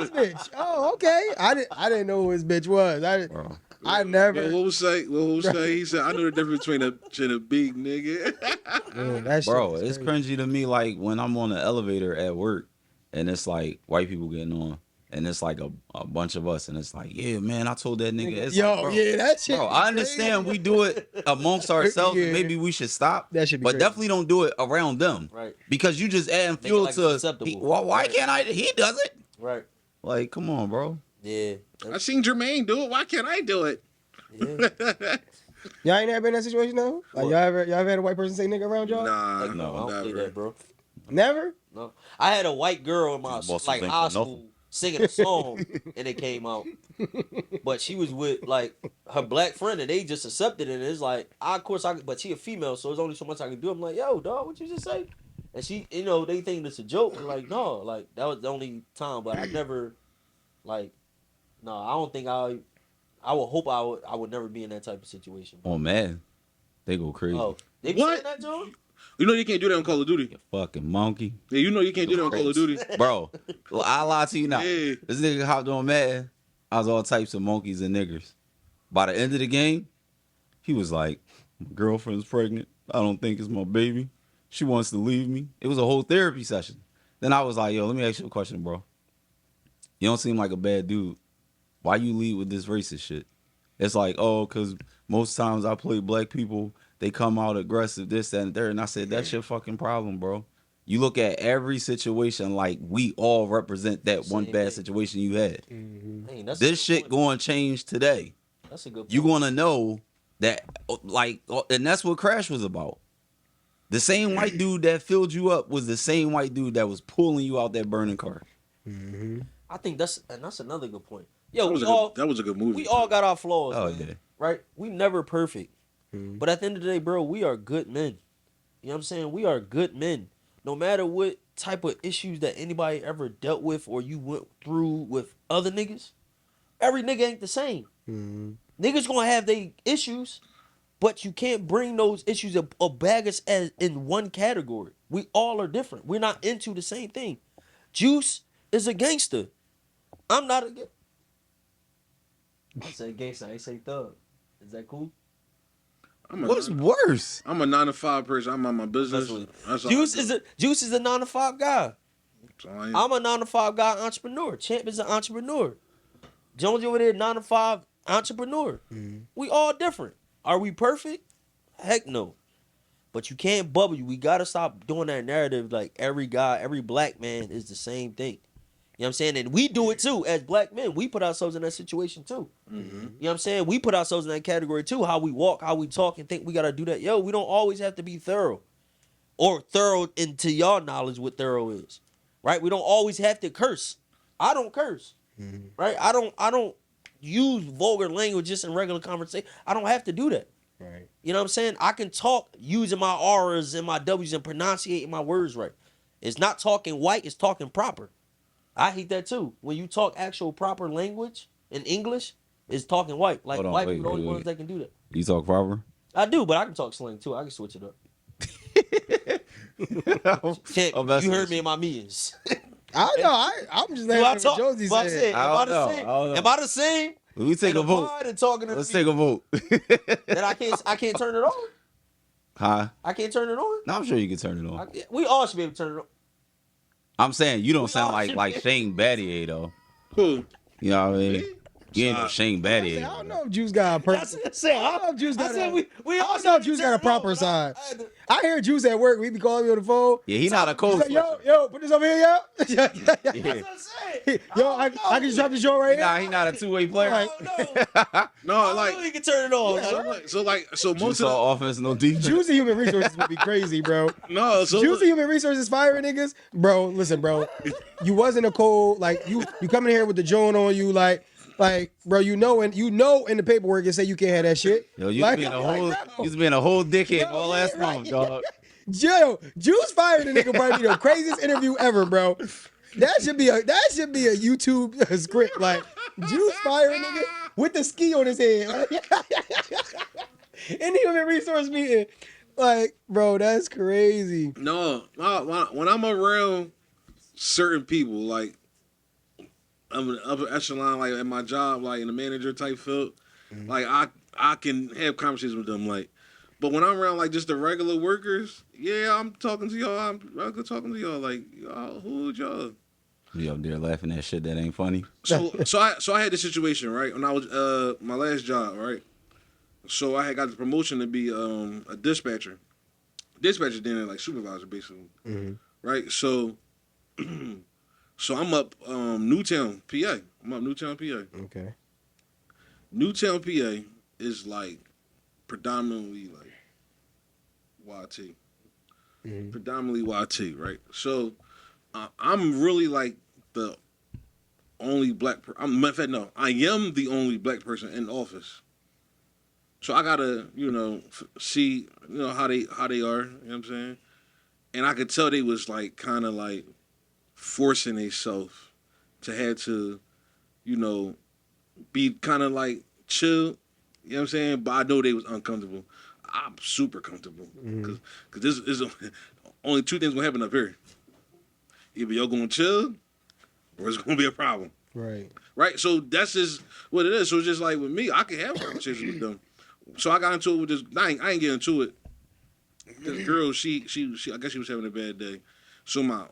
his bitch. Oh, okay. I didn't know who his bitch was. I never. Well, who say? He said, I know the difference between a big nigga. That shit Bro, is it's crazy. cringy to me, like, when I'm on the elevator at work and it's like white people getting on and it's like a bunch of us and it's like, yeah, man, I told that nigga. It's Yo, like, bro, yeah, that shit. bro, I understand we do it amongst ourselves and maybe we should stop. That should be but crazy. definitely don't do it around them. Right. Because you just adding Make it fuel like to it's acceptable. why can't I? He does it. Right. Like, come on, bro. Yeah. I seen Jermaine do it. Why can't I do it? Yeah. Y'all ain't never been in that situation though? Like, y'all ever had a white person say nigga around y'all? Nah, Like, no, I don't never. play that, bro. Never? No. I had a white girl in my Just like think high for school nothing. singing a song and it came out. But she was with like her black friend and they just accepted it. And it's like, but she a female, so there's only so much I can do. I'm like, yo, dog, what you just say? And she, they think it's a joke. I'm like, no, like that was the only time. But I never, like, no, I don't think I would hope I would never be in that type of situation. Oh, man. They go crazy. Oh, they be What? saying that, Joe? You know you can't do that on Call of Duty. You fucking monkey. Yeah, you know you can't do that on Call of Duty. Bro, I lie to you now. Yeah. This nigga hopped on Madden. I was all types of monkeys and niggers. By the end of the game, he was like, my girlfriend's pregnant. I don't think it's my baby. She wants to leave me. It was a whole therapy session. Then I was like, yo, let me ask you a question, bro. You don't seem like a bad dude. Why you lead with this racist shit? It's like, oh, because most times I play black people, they come out aggressive, this, that, and third. And I said, that's your fucking problem, bro. You look at every situation like we all represent that one bad situation you had. Man, that's a This good shit point. going to change today. That's a good point. You're going to know that, like, and that's what Crash was about. The same white dude that filled you up was the same white dude that was pulling you out that burning car. I think that's another good point. Yo, That was a good movie. we all got our flaws. Oh, man, yeah. right? We never perfect. But at the end of the day, bro, we are good men. You know what I'm saying? We are good men. No matter what type of issues that anybody ever dealt with or you went through with other niggas, every nigga ain't the same. Niggas gonna have their issues, but you can't bring those issues or bag us as in one category. We all are different. We're not into the same thing. Juice is a gangster. I'm not a I say gangster, I ain't say thug. Is that cool? What's worse? I'm a 9-to-5 person. I'm on my business. That's all Juice I do. Juice is a 9-to-5 guy. So I ain't- I'm a 9-to-5 guy entrepreneur. Champ is an entrepreneur. Jones over there, 9-to-5 entrepreneur. We all different. Are we perfect? Heck no. But you can't bubble you. We gotta stop doing that narrative like every guy, every black man is the same thing. You know what I'm saying? And we do it too. As black men, we put ourselves in that situation too. You know what I'm saying? We put ourselves in that category too. How we walk, how we talk, and think we gotta do that. Yo, we don't always have to be thorough. Or thorough into y'all knowledge what thorough is. Right? We don't always have to curse. I don't curse. Right? I don't use vulgar language just in regular conversation. I don't have to do that. Right. You know what I'm saying? I can talk using my R's and my W's and pronunciating my words right. It's not talking white, it's talking proper. I hate that too. When you talk actual proper language in English, it's talking white. Like Hold on, white wait, people are the only wait, ones that can do that. You talk proper? I do, but I can talk slang too. I can switch it up. Can't, Oh, that's you heard what me in my meetings. I don't know. I'm just Do I laughing at talk? what Josie But I'm said. saying, I am I don't know. the same? I don't know. Am I the same? We take in a the vote. pod and talking to Let's the take a vote. Then I can't turn it on. Huh? I can't turn it on. No, I'm sure you can turn it on. We all should be able to turn it on. I'm saying you don't sound all should like be- Shane Battier though. Who? You know what I mean? Me? You ain't no Shane I Battier. don't know if Juice got a That's person. what I'm saying. I don't know if Juice I got said a- we all I don't should know be if Juice turn got a it proper on, but side. I had to- I hear Juice at work. We be calling me on the phone. Yeah, he not a He's code like, switcher. yo, put this over here, yo. Yeah. That's what I'm saying. Yo, I can just drop the joint right Nah, here. he not a two-way player. I don't know. No, I like, know you can turn it on. so Juice most of all offense, no defense. Juicy Human Resources would be crazy, bro. the no, so Juicy Human Resources firing niggas, bro. Listen, bro, you wasn't a cold like you coming here with the joint on you, like, bro. You know in the paperwork it say you can't have that shit. Yo, you like, been a like, whole, bro. you been a whole dickhead Yo, all last right. month, dog. Yo, Juice fired the nigga probably be the craziest interview ever, bro. That should be a YouTube script. Like Juice fired nigga with the ski on his head. In the human resource meeting. Like, bro, that's crazy. no, when I'm around certain people, like I'm an upper echelon, like at my job, like in the manager type field, like I can have conversations with them, like. But when I'm around like just the regular workers, yeah, I'm talking to y'all. I'm regular talking to y'all, like y'all, who y'all? You up there laughing at shit that ain't funny? So I had this situation, right, when I was my last job, right. So I had got the promotion to be a dispatcher. Dispatcher then like supervisor basically, right? So so I'm up Newtown, PA. I'm up Newtown, PA. Okay. Newtown, PA is like predominantly like YT. Predominantly YT, right? So I'm really like the only black matter of fact, no, I am the only black person in the office. So I gotta, see, how they are, you know what I'm saying? And I could tell they was like kind of like forcing themselves to have to, be kind of like chill, you know what I'm saying? But I know they was uncomfortable. I'm super comfortable because this is only two things gonna happen up here. Either y'all gonna chill, or it's gonna be a problem. Right. Right. So that's just what it is. So it's just like with me, I can have conversations with them. So I got into it with this. I ain't get into it. This girl, she I guess she was having a bad day. So my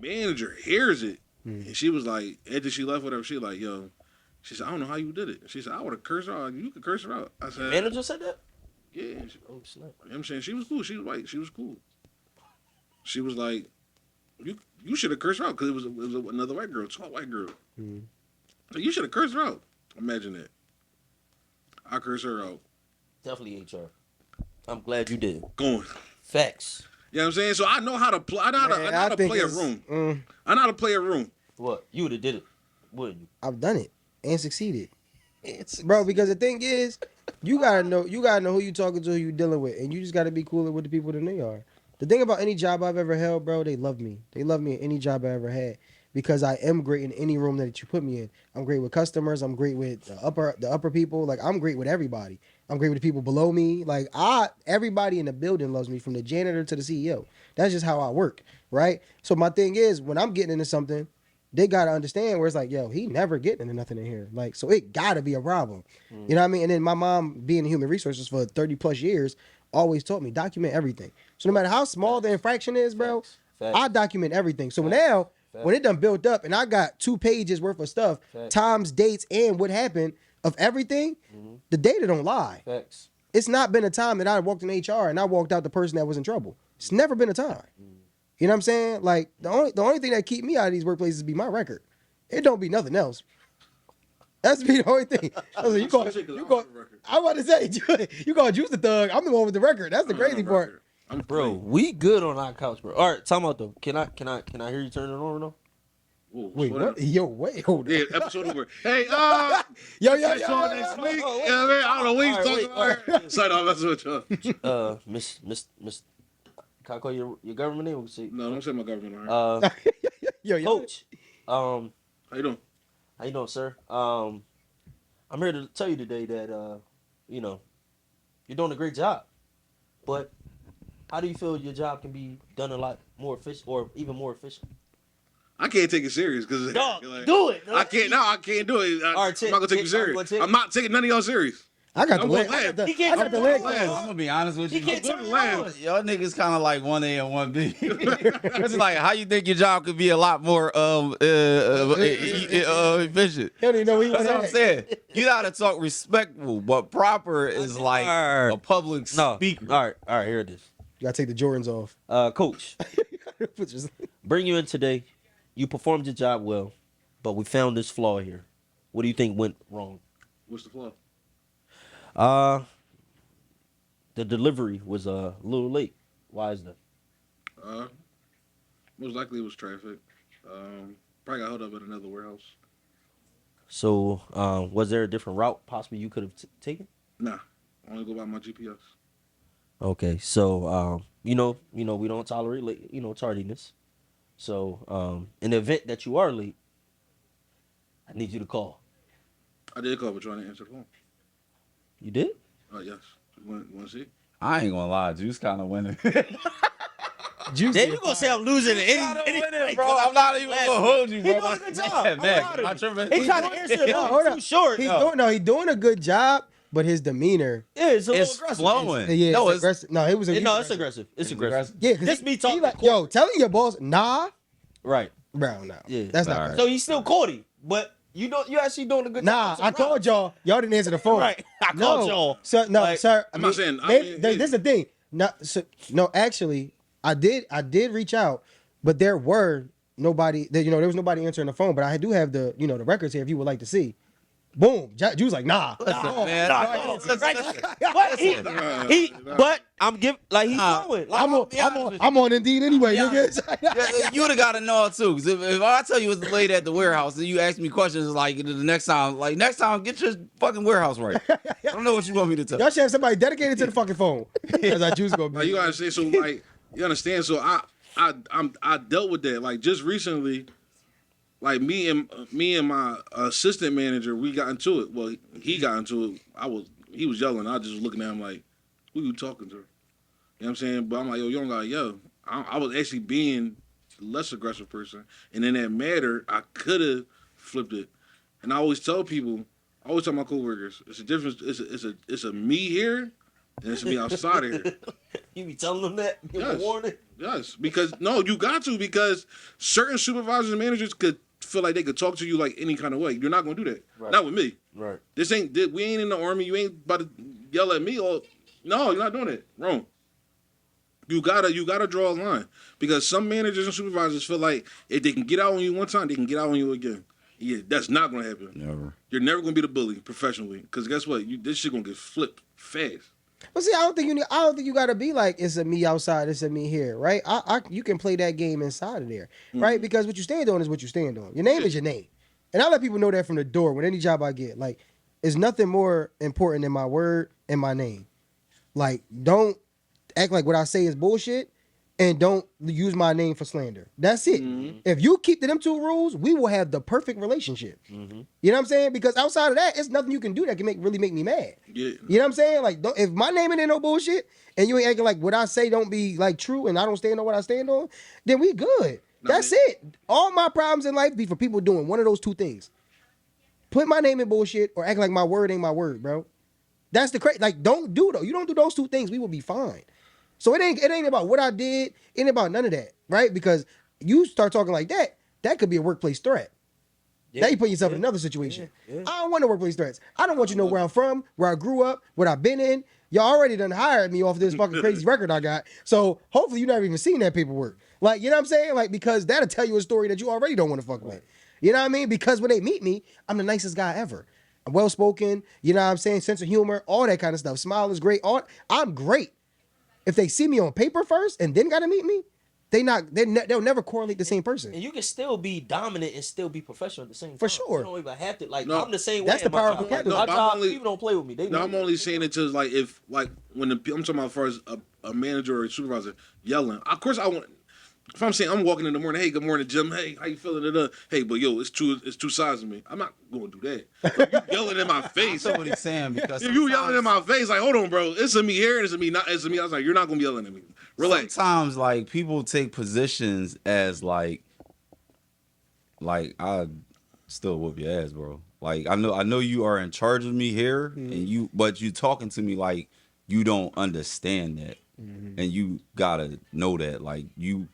manager hears it, and she was like, after she left, whatever, she like, yo, she said, I don't know how you did it. She said, I would have cursed her out. You could curse her out. I said, Manager said that? yeah. Oh, snap. You know what I'm saying? She was cool. She was white. She was cool. She was like, you should have cursed her out because it was another white girl, tall white girl. So you should have cursed her out. Imagine that. I cursed her out. Definitely HR. I'm glad you did. Going. Facts. You know what I'm saying? So I know how to play. I know how to play a room. I know how to play a room. What? You would have did it, wouldn't you? I've done it and succeeded. Bro, because the thing is, you gotta know who you talking to, who you dealing with, and you just gotta be cooler with the people than they are. The thing about any job I've ever held, bro, they love me. They love me in any job I ever had because I am great in any room that you put me in. I'm great with customers. I'm great with the upper people. Like I'm great with everybody. I'm great with the people below me. Like everybody in the building loves me, from the janitor to the CEO. That's just how I work, right? So my thing is, when I'm getting into something, they gotta understand where it's like, yo, he never getting into nothing in here. Like, so it gotta be a problem. You know what I mean? And then my mom, being in human resources for 30 plus years, always taught me document everything. So no matter how small the infraction is, bro, Facts. I document everything. So now, when it done built up and I got 2 pages worth of stuff, times, dates, and what happened of everything, the data don't lie. Facts. It's not been a time that I walked in HR and I walked out the person that was in trouble. It's never been a time. You know what I'm saying? Like the only thing that keep me out of these workplaces be my record. It don't be nothing else. That's be the only thing. I was like, I'm about to say, you call Juice the thug. I'm the one with the record. That's the crazy part. I'm Bro, we good on our couch, bro. All right, time out though. Can I hear you turn it on or no? Whoa, Wait, slow down. what? Yo, wait, hold on. Yeah, episode over. Hey, Yo, catch y'all next week. You know what I mean? I don't know what he's talking about. Sorry, I'm messing with y'all. Miss, can I call your government name? No, don't say my government. All right. Yo, Coach. How you doing? How you doing, sir? I'm here to tell you today that you know, you're doing a great job, but how do you feel your job can be done a lot more efficient or even more efficient? I can't take it serious because Dog, do it. I can't. No, I can't do it. I'm not gonna take you serious. I'm not taking none of y'all serious. I got the I'm leg. gonna laugh. He can't I got the turn leg. it on. I'm gonna be honest with you. He can't turn it laugh. on. Y'all niggas kind of like 1A and 1B. It's like, how you think your job could be a lot more efficient? He don't even know where he That's was what I'm at. saying. You gotta talk respectful, but proper is like Alright. a public No. speaker. All right, here it is. You gotta take the Jordans off. Coach, bring you in today. You performed your job well, but we found this flaw here. What do you think went wrong? What's the flaw? The delivery was a little late. Why is that? Most likely it was traffic. Probably got held up at another warehouse. So, was there a different route possibly you could have taken? Nah, I only go by my GPS. Okay, so we don't tolerate late, tardiness. So, in the event that you are late, I need you to call. I did call, but trying to answer the phone. You did? Yes. Want to see? I ain't gonna lie, Juice kind of winning. Juicy. Then you gonna say I'm losing Bro, I'm not even gonna hold you, bro. He doing a good job. Yeah, I'm man, proud of my you. tripping. He trying to answer it, No, but hold too up. short. He's doing a good job, but his demeanor. Yeah, it's a little It's aggressive. flowing. Yeah, No, it's it's aggressive. No, it was. No, it's aggressive. It's aggressive. Yeah, because Just me talking. like, yo, telling your boss, nah, Right. bro, no. Yeah. That's not Alright. right. So he's still cordy, but you actually doing a good Nah, job. I called y'all. Y'all didn't answer the phone. Right. I called y'all. Sir, no, Like, sir. I'm not saying- This is the thing. No, actually, I did reach out, but there was nobody answering the phone. But I do have the the records here if you would like to see. Boom. You was like, nah. Man, But I'm giving he's flowing. I'm on Indeed anyway, nigga. you would have got to know it too. 'Cause if I tell you it's late at the warehouse and you ask me questions like the next time, get your fucking warehouse right. I don't know what you want me to tell. Y'all should have somebody dedicated to the fucking phone. As I choose gonna Like be. you gotta say so. Like you understand. So I dealt with that. Like just recently, like me and my assistant manager, we got into it. Well, he got into it. He was yelling. I just was looking at him like, who you talking to? You know what I'm saying? But I'm like, yo, you don't gotta yell. I was actually being a less aggressive person, and in that matter, I could have flipped it. And I always tell people, I always tell my coworkers, it's a difference. It's a me here, and it's a me outside of here. You be telling them that? Give them a Yes. warning? Yes, because no, you got to, because certain supervisors and managers could feel like they could talk to you like any kind of way. You're not gonna do that. Right. Not with me. Right. We ain't in the army. You ain't about to yell at me. Or no, you're not doing it. Wrong. You gotta draw a line, because some managers and supervisors feel like if they can get out on you one time, they can get out on you again. Yeah, that's not gonna happen. Never. You're never gonna be the bully professionally, because guess what? This shit gonna get flipped fast. But see, I don't think you gotta be like it's a me outside, it's a me here, right? You can play that game inside of there, right? Because what you stand on is what you stand on. Your name is your name, and I let people know that from the door with any job I get. Like, it's nothing more important than my word and my name. Like, don't act like what I say is bullshit, and don't use my name for slander. That's it. If you keep to them two rules, we will have the perfect relationship. You know what I'm saying? Because outside of that, it's nothing you can do that can really make me mad. Yeah. You know what I'm saying? Like, if my name ain't no bullshit, and you ain't acting like what I say don't be like true, and I don't stand on what I stand on, then we good. That's it. All my problems in life be for people doing one of those two things: put my name in bullshit or act like my word ain't my word, bro. That's the crazy. Like, you don't do those two things, we will be fine. So it ain't about what I did. It ain't about none of that, right? Because you start talking like that could be a workplace threat. Yeah. Now you put yourself in another situation. Yeah. I don't want no workplace threats. I don't want you to know where I'm from, where I grew up, what I've been in. Y'all already done hired me off this fucking crazy record I got. So hopefully you never even seen that paperwork. Like, you know what I'm saying? Like, because that'll tell you a story that you already don't want to fuck with. You know what I mean? Because when they meet me, I'm the nicest guy ever. I'm well spoken, you know what I'm saying? Sense of humor, all that kind of stuff. Smile is great. I'm great. If they see me on paper first and then gotta meet me, they'll never correlate the same person. And you can still be dominant and still be professional at the same time. For sure. You don't even have to like. No, I'm the same that's way. the in my power of job. Like, vocabulary. my No, but job, I'm only- people don't play with me. They No, know. I'm only saying it to like if like when I'm talking about as far as a manager or a supervisor yelling. Of course, I want. If I'm saying I'm walking in the morning, hey, good morning, Jim. Hey, how you feeling? Hey, but yo, it's two sides of me. I'm not going to do that. But you yelling in my face. That's what he's saying because If you yelling in my face, like, hold on, bro. It's a me here, and it's a me not. It's a me. I was like, you're not gonna be yelling at me. Relax. sometimes like people take positions as like I still whoop your ass, bro. Like I know you are in charge of me here, and but you talking to me like you don't understand that, and you gotta know that. Like you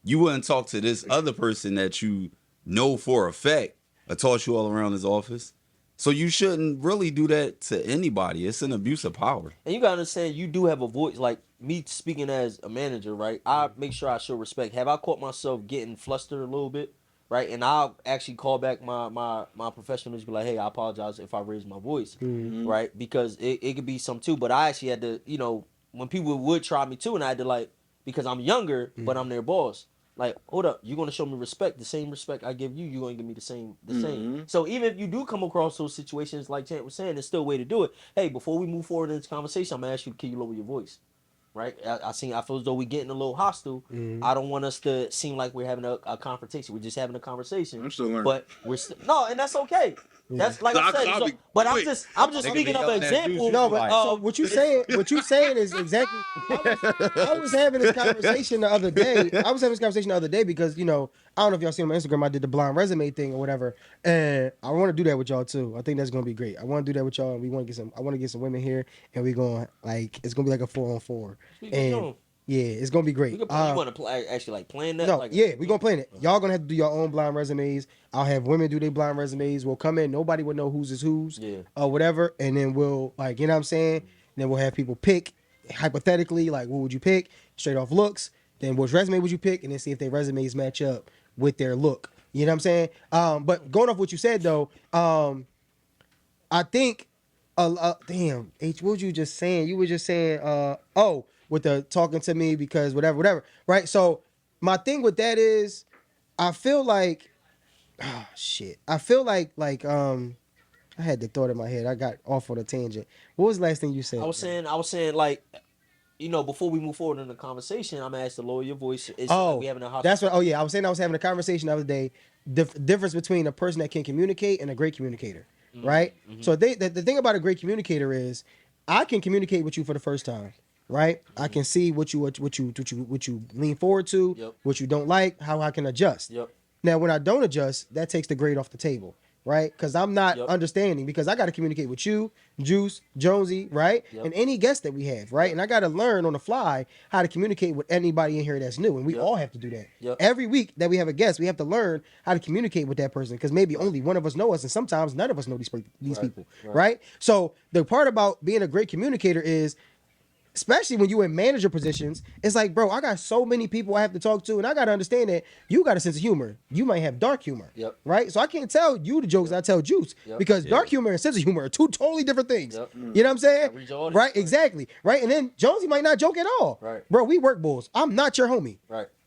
wouldn't talk to this other person that you know for a fact I taught you all around his office. So you shouldn't really do that to anybody. It's an abuse of power. And you gotta understand, you do have a voice. Like me speaking as a manager, right? I make sure I show respect. Have I caught myself getting flustered a little bit, right? And I'll actually call back my professionals, be like, hey, I apologize if I raise my voice, right? Because it could be some too. But I actually had to, when people would try me too, and I had to like, because I'm younger, but I'm their boss. Like, hold up, you're gonna show me respect, the same respect I give you, you're gonna give me the same. So even if you do come across those situations like Chant was saying, there's still a way to do it. Hey, before we move forward in this conversation, I'm gonna ask you, can you lower your voice? Right? I feel as though we're getting a little hostile. I don't want us to seem like we're having a confrontation. We're just having a conversation. I'm still learning. But no, and that's okay. That's like I said. But I'm just speaking of an example. No, but so what you saying is exactly. I was having this conversation the other day. Because I don't know if y'all seen on my Instagram. I did the blind resume thing or whatever, and I want to do that with y'all too. I think that's gonna be great. I want to do that with y'all. And we want to get some. I want to get some women here, and we going it's gonna be like a 4-on-4, and yeah, it's gonna be great. You want to play actually like playing that? No, like, yeah, we gonna plan it. Y'all gonna have to do your own blind resumes. I'll have women do their blind resumes. We'll come in. Nobody will know whose is whose, or whatever. And then we'll what I'm saying. And then we'll have people pick hypothetically, like what would you pick straight off looks. Then which resume would you pick, and then see if their resumes match up with their look. You know what I'm saying? But going off what you said though, I think, damn, H, what was you just saying? You were just saying, with the talking to me because whatever, right? So my thing with that is, I feel like, I feel like I had the thought in my head. I got off on a tangent. What was the last thing you said? I was saying like, before we move forward in the conversation, I'm asked to lower your voice. We having a that's what. Oh yeah, I was having a conversation the other day. Difference between a person that can communicate and a great communicator, right? So the thing about a great communicator is, I can communicate with you for the first time, right? I can see what you lean forward to, what you don't like, how I can adjust. Now, when I don't adjust, that takes the grade off the table, right? Because I'm not understanding, because I got to communicate with you, Juice, Jonesy, right? And any guest that we have, right? And I got to learn on the fly how to communicate with anybody in here that's new. And we all have to do that. Every week that we have a guest, we have to learn how to communicate with that person, because maybe only one of us know us, and sometimes none of us know these people, right? So the part about being a great communicator is, especially when you in manager positions, it's like, bro, I got so many people I have to talk to, and I got to understand that you got a sense of humor. You might have dark humor, right? So I can't tell you the jokes I tell Juice, because dark humor and sense of humor are two totally different things. You know what I'm saying? Right, exactly. Right, and then Jonesy might not joke at all. Right, bro, we work bulls. I'm not your homie.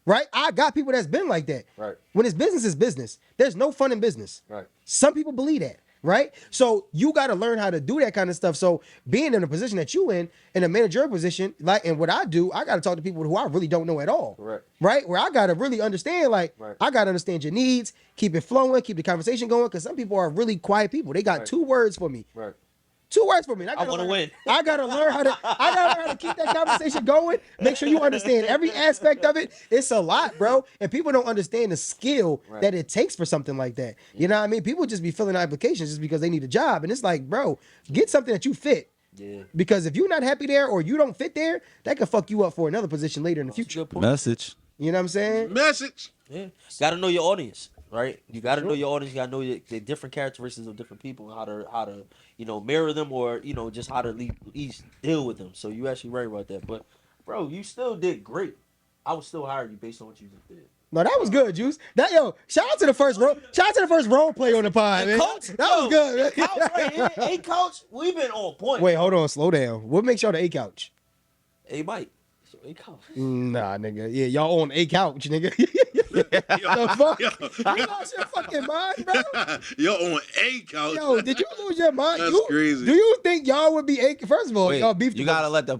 Right, I got people that's been like that. Right, when it's business, it's business. There's no fun in business. Right, some people believe that. Right, so you got to learn how to do that kind of stuff. So being in a position that you in a managerial position, like, and what I do, I got to talk to people who I really don't know at all. Right, where I got to really understand, like, I got to understand your needs, keep it flowing, keep the conversation going, because some people are really quiet people. They got 2 words for me. 2 words for me. I want to win. I gotta learn how to keep that conversation going. Make sure you understand every aspect of it. It's a lot, bro. And people don't understand the skill that it takes for something like that. You know what I mean? People just be filling out applications just because they need a job. And it's like, bro, get something that you fit. Because if you're not happy there or you don't fit there, that could fuck you up for another position later in the future. Message. You know what I'm saying? Message. Yeah. Gotta know your audience. Right, you got to know your audience. You got to know the different characteristics of different people, how to mirror them, or just how to each deal with them. So you actually right about that. But bro, you still did great. I would still hire you based on what you just did. No, that was good, Juice. Shout out to the first role play on the pod, man. Coach, that was good, man. Couch right here, A-Couch, we've been on point. Wait, hold on, slow down. What makes y'all the A-Couch? A Mike. Nah, nigga. Yeah, y'all on a couch, nigga. The fuck? You lost your fucking mind, bro. You're on a couch. Yo, did you lose your mind? That's crazy. Do you think y'all would be a? First of all, Wait, y'all beef. you gotta let the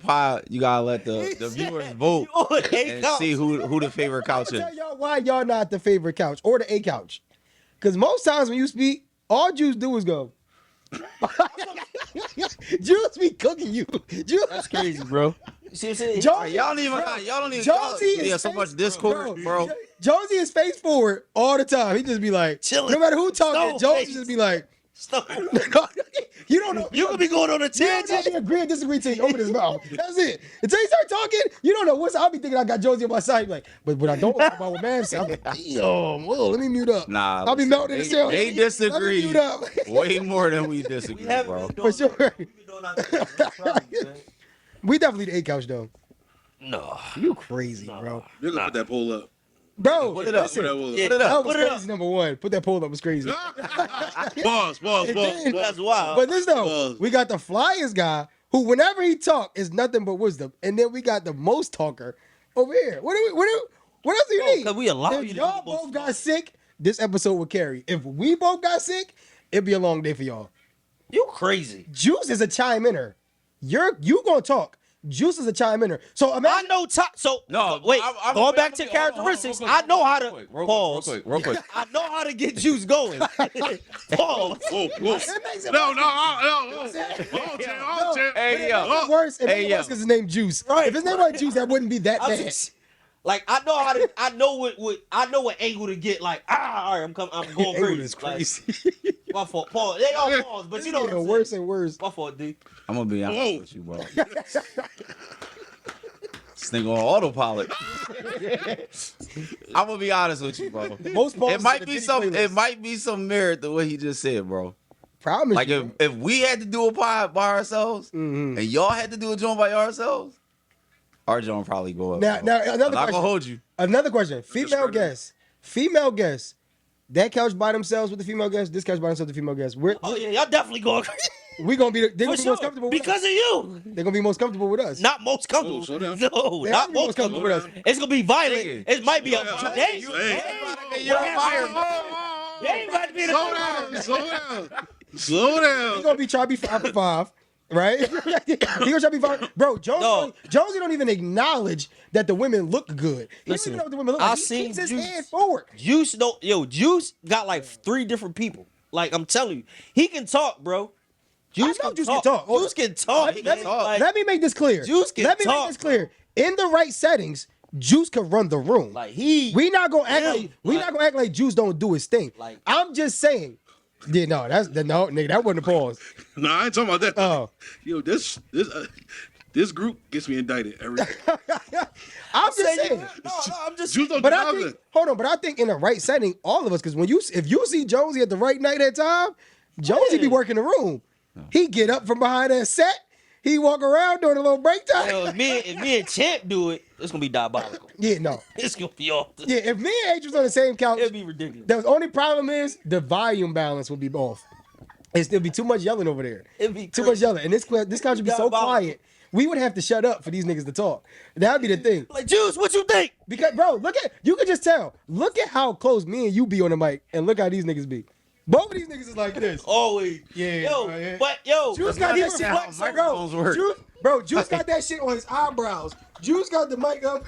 viewers vote and see who the favorite couch I'm is. gonna tell y'all why y'all not the favorite couch or the a couch. Because most times when you speak, all Jews do is go. Jews be cooking you. Jews. That's crazy, bro. See what I'm saying? Jonesy, Y'all don't even. Jonesy Yeah, is so much face- discord, bro. Jonesy is face forward all the time. He just be like, Chilling. no matter who talking, Stone Jonesy face. just be like, Stop. you don't know. You could be going on a You don't know if tangent. he agree or disagree till you open his mouth. That's it. Until you start talking, you don't know what's. I'll be thinking I got Jonesy on my side. Like, but what I don't know about what man said, I'm like, damn, whoa, let me mute up. Nah, I'll be melting the show. They Let me disagree mute up. way more than we disagree, bro. For sure. We definitely the A couch though. No. You crazy, bro. You're gonna put that poll up. Bro, Put it up. listen, Put that poll up. Yeah. Put it that up. was Put it crazy. Number one, put that poll up was crazy. Pause. then- That's wild. But this though, Pause. we got the Flyers guy who, whenever he talk, is nothing but wisdom, and then we got the most talker over here. What else do you need? Because we allow If you to y'all be the most both got sick, this episode would carry. If we both got sick, it'd be a long day for y'all. You crazy. Juice is a chime inner. You gonna talk. Juice is a chime inner. So I imagine. know so No, wait, I'm going gonna back be- to hold on, characteristics, real quick, I know how to real pause. quick. I know how to get juice going. Pause. Whoa. That makes it No. Hey, yo. It's worse. It Hey, makes it yo. worse because his name Juice. Right. If his name was Juice, that wouldn't be that I'm bad. just- like I know how to. I know what angle to get. Like all right, I'm going Angle crazy. is Like, crazy. my fault. Pause. They all pause, but you know what I'm Getting saying. worse and worse. My fault, D. I'm gonna be honest Whoa. with you, bro. This nigga on autopilot. I'm gonna be honest with you, bro. Most pauses It might in the be Diddy some. playlist. It might be some merit to what he just said, bro. Promise Like you. if we had to do a pod by ourselves Mhm. and y'all had to do a joint by yourselves, our joint probably go up. Now, bro. now I'm another not question. gonna hold you. Another question. Female Discredit. guest. That couch by themselves with the female guest. This couch by themselves with the female guest. Oh yeah, y'all definitely going crazy. We gonna be. They're For gonna be sure. most comfortable with Because us. of you. They're gonna be most comfortable with us. Not most comfortable. Slow down. No, They not have to be most comfortable. with us. It's gonna be violent. Nigga. It might be a. Hey, You're fired. They ain't about to be in a Slow He's down. gonna be trying to be 5 for 5, right? He gonna try to be 5. Bro, Jonesy don't even acknowledge that the women look good. He Listen, don't even know what the women look I like. He seen keeps his Juice. head forward. Juice got like 3 different people. Like I'm telling you, he can talk, bro. Juice I know can Juice talk. can talk. Juice can talk. He man. can talk. Like, Let me make this clear. Juice can Let me talk, make this clear. In the right settings, Juice can run the room. like he. We not gonna act him, like Juice don't do his thing. Like- I'm just saying. Yeah, no, no, nigga, that wasn't a pause. Nah, I ain't talking about that. Oh. Yo, this group gets me indicted every day. I'm just saying. No, I'm just. Juice don't But do I nothing. think, hold on, but I think in the right setting, all of us, because if you see Jonesy at the right night at time, Jonesy be Yeah. working the room. He get up from behind that set. He walk around during a little break time. Yo, if me and Champ do it, it's gonna be diabolical. Yeah, no. It's gonna be off. Yeah, if me and H was on the same couch, It'd be ridiculous. the only problem is the volume balance would be off. There'd be too much yelling over there. It'd be Too crazy. much yelling. And this couch would be so Diabolical. quiet. We would have to shut up for these niggas to talk. That'd be the thing. Like Juice, what you think? Because, bro, you can just tell. Look at how close me and you be on the mic, and look how these niggas be. Both of these niggas is like this. Always. Yeah, Yo, yeah. but yo, Juice got he that shit. reflects how on- microphones work. Juice got that shit on his eyebrows. Juice got the mic up.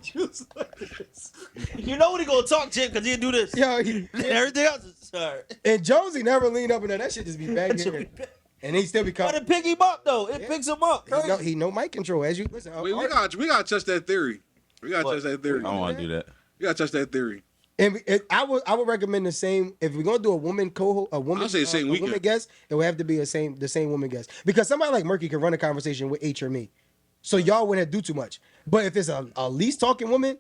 Juice like this. You know when he gonna talk shit because he'll do this. Yo, Everything else is sorry. and Jonesy never leaned up in there. That shit just be back here. And he still be But coming. it pick him up though. It picks him up. He know mic control. As you listen, We gotta test that theory. We gotta test that theory. I don't want to do that. We gotta test that theory. I would recommend the same if we're gonna do a woman I'll say the same a woman weekend. guest, it would have to be the same woman guest because somebody like Murky can run a conversation with H or me, so y'all wouldn't have to do too much. But if it's a least talking woman,